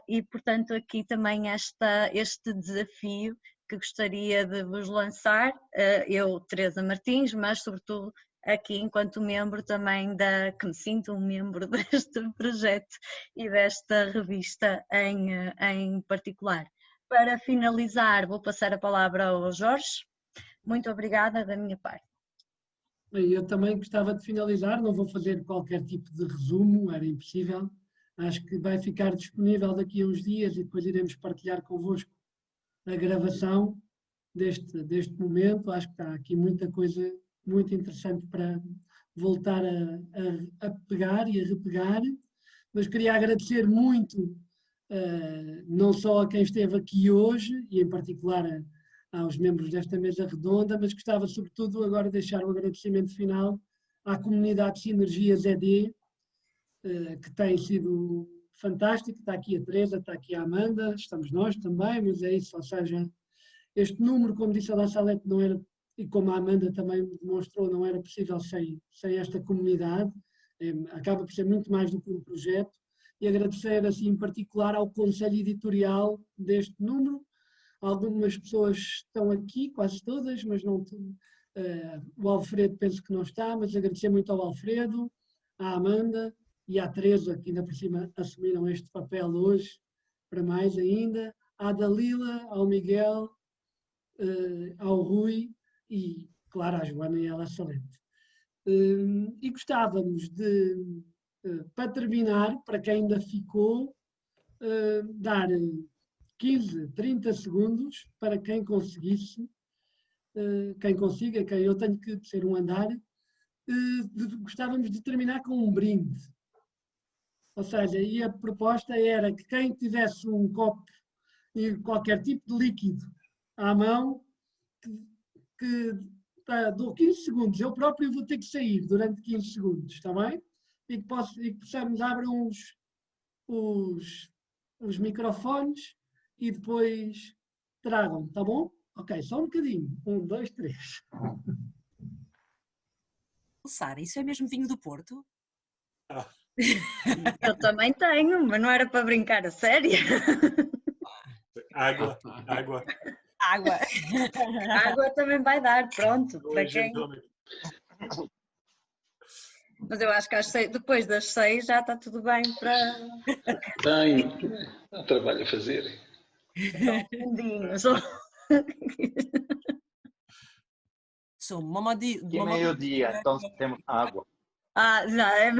E, portanto, aqui também este desafio que gostaria de vos lançar, eu, Teresa Martins, mas sobretudo aqui enquanto membro também que me sinto um membro deste projeto e desta revista em particular. Para finalizar, vou passar a palavra ao Jorge. Muito obrigada da minha parte. Eu também gostava de finalizar, não vou fazer qualquer tipo de resumo, era impossível. Acho que vai ficar disponível daqui a uns dias e depois iremos partilhar convosco a gravação deste momento. Acho que está aqui muita coisa muito interessante para voltar a pegar e a repegar. Mas queria agradecer muito, não só a quem esteve aqui hoje, e em particular aos membros desta mesa redonda, mas gostava sobretudo agora de deixar um agradecimento final à comunidade Sinergias ED, que tem sido fantástico. Está aqui a Teresa, está aqui a Amanda, estamos nós também, mas é isso, ou seja, este número, como disse a La Salette, não era, e como a Amanda também demonstrou, não era possível sem esta comunidade, acaba por ser muito mais do que um projeto, e agradecer assim em particular ao Conselho Editorial deste número. Algumas pessoas estão aqui, quase todas, mas não o Alfredo penso que não está, mas agradecer muito ao Alfredo, à Amanda e à Teresa, que ainda por cima assumiram este papel hoje, para mais ainda, à Dalila, ao Miguel, ao Rui e, claro, à Joana e à La Salette. E gostávamos de, para terminar, para quem ainda ficou, dar 15, 30 segundos para quem conseguisse, quem consiga, quem eu tenho que ser um andar, gostávamos de terminar com um brinde. Ou seja, e a proposta era que quem tivesse um copo e qualquer tipo de líquido à mão, dou 15 segundos, eu próprio vou ter que sair durante 15 segundos, está bem? E que possamos abrir os microfones e depois tragam, tá bom? Ok, só um bocadinho. 1, 2, 3. Sara, isso é mesmo vinho do Porto? Eu também tenho, mas não era para brincar a sério. Água. Água também vai dar, pronto. Para quem... Mas eu acho que depois das 6 já está tudo bem para... Tenho trabalho a fazer. Sou mamadi. Que meio-dia, então temos água. Já é.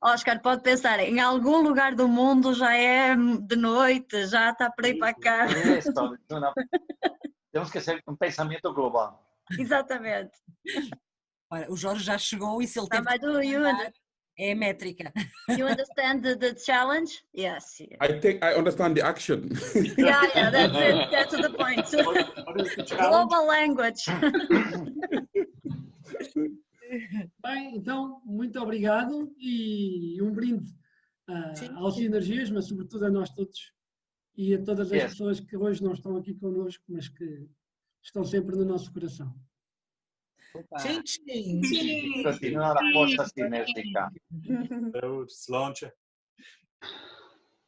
Oscar, pode pensar, em algum lugar do mundo já é de noite, já está para ir para cá. Temos que ser um pensamento global. Exatamente. Olha, o Jorge já chegou e se ele teve é métrica. You understand the challenge? Yes. I understand the action. Yeah, that's it. Get to the point. Global language. Bem, então, muito obrigado e um brinde aos Sinergias, mas sobretudo a nós todos e a todas as pessoas que hoje não estão aqui connosco, mas que estão sempre no nosso coração. Sim. Continuar a força sinérgica.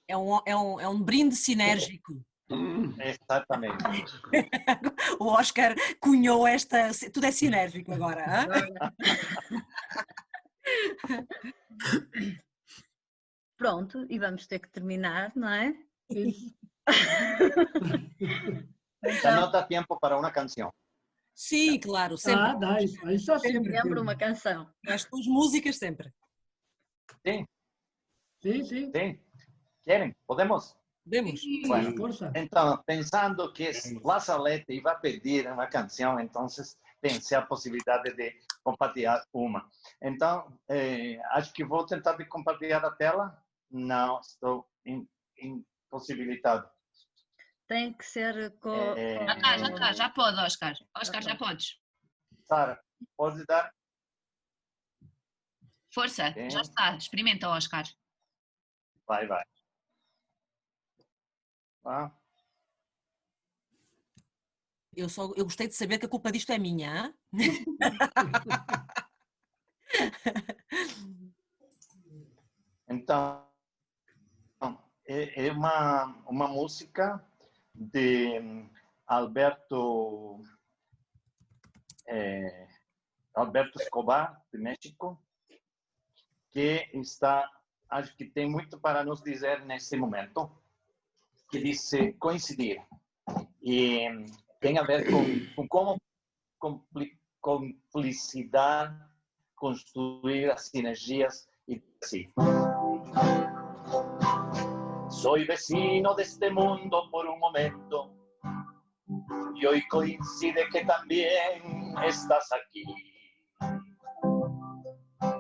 É um brinde sinérgico. Exatamente. O Oscar cunhou esta... Tudo é sinérgico agora. Pronto, e vamos ter que terminar, não é? Já não dá tempo para uma canção. Sim, claro, sempre. Dá, isso sempre. Sempre uma canção. As tuas músicas sempre. Sim. Sim. Querem? Podemos? Podemos. Bueno, então, pensando que La Salette ia pedir uma canção, então pensei a possibilidade de compartilhar uma. Então, acho que vou tentar de compartilhar a tela. Não, estou impossibilitado. Tem que ser Já pode, Oscar. Oscar, já podes. Sara, pode dar? Força, já está. Experimenta, Oscar. Vai. Ah. Eu gostei de saber que a culpa disto é minha. Então, é uma música de Alberto Escobar, de México, que acho que tem muito para nos dizer nesse momento, que diz coincidir. E tem a ver com como cumplicidade construir as sinergias y así. Soy vecino de este mundo por un momento y hoy coincide que también estás aquí.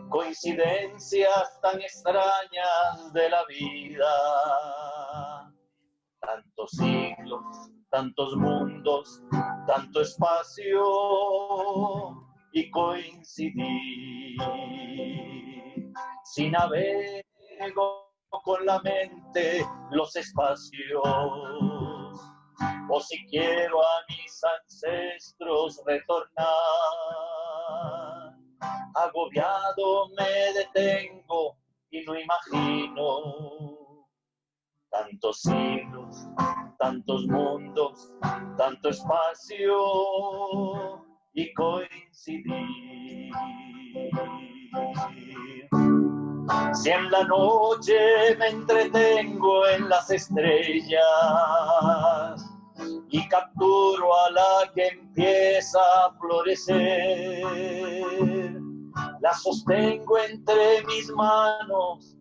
Coincidencias tan extrañas de la vida. Tantos siglos, tantos mundos, tanto espacio y coincidir. Si navego con la mente los espacios, o si quiero a mis ancestros retornar, agobiado me detengo y no imagino tantos siglos, tantos mundos, tanto espacio y coincidir. Si en la noche me entretengo en las estrellas y capturo a la que empieza a florecer, la sostengo entre mis manos,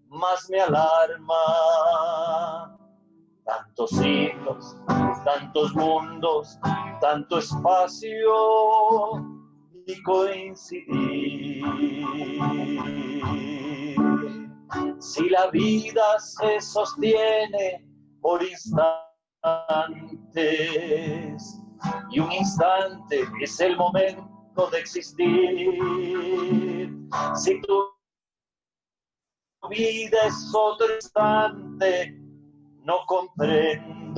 más me alarma. Tantos siglos, tantos mundos, tanto espacio y coincidir. Si la vida se sostiene por instantes y un instante es el momento de existir, si tu vida es otro instante, no comprendo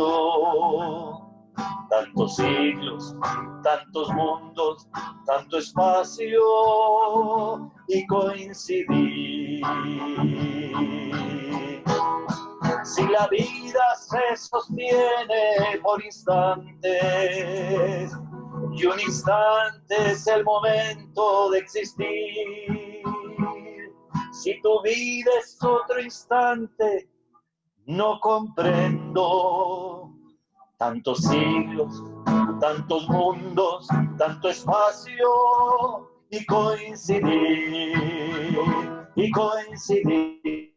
tantos siglos, tantos mundos, tanto espacio y coincidir. Si la vida se sostiene por instantes y un instante es el momento de existir, si tu vida es otro instante, no comprendo tantos siglos, tantos mundos, tanto espacio y coincidir, y coincidir,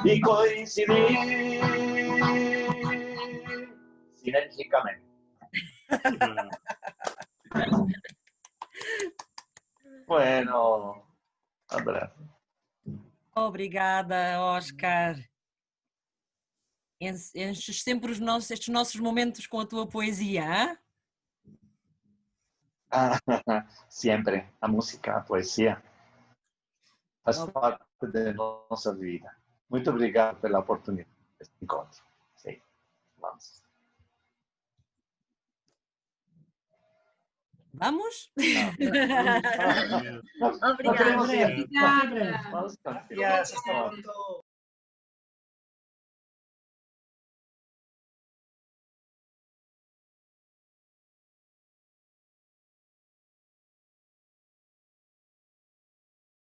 y coincidir sinérgicamente. Bueno, abraço. Obrigada, Oscar. Enches sempre estes nossos momentos com a tua poesia, hein? Sempre. A música, a poesia faz parte da nossa vida. Muito obrigado pela oportunidade deste encontro. Sim, vamos. Vamos? Obrigada. Até breve. Gracias, hasta pronto.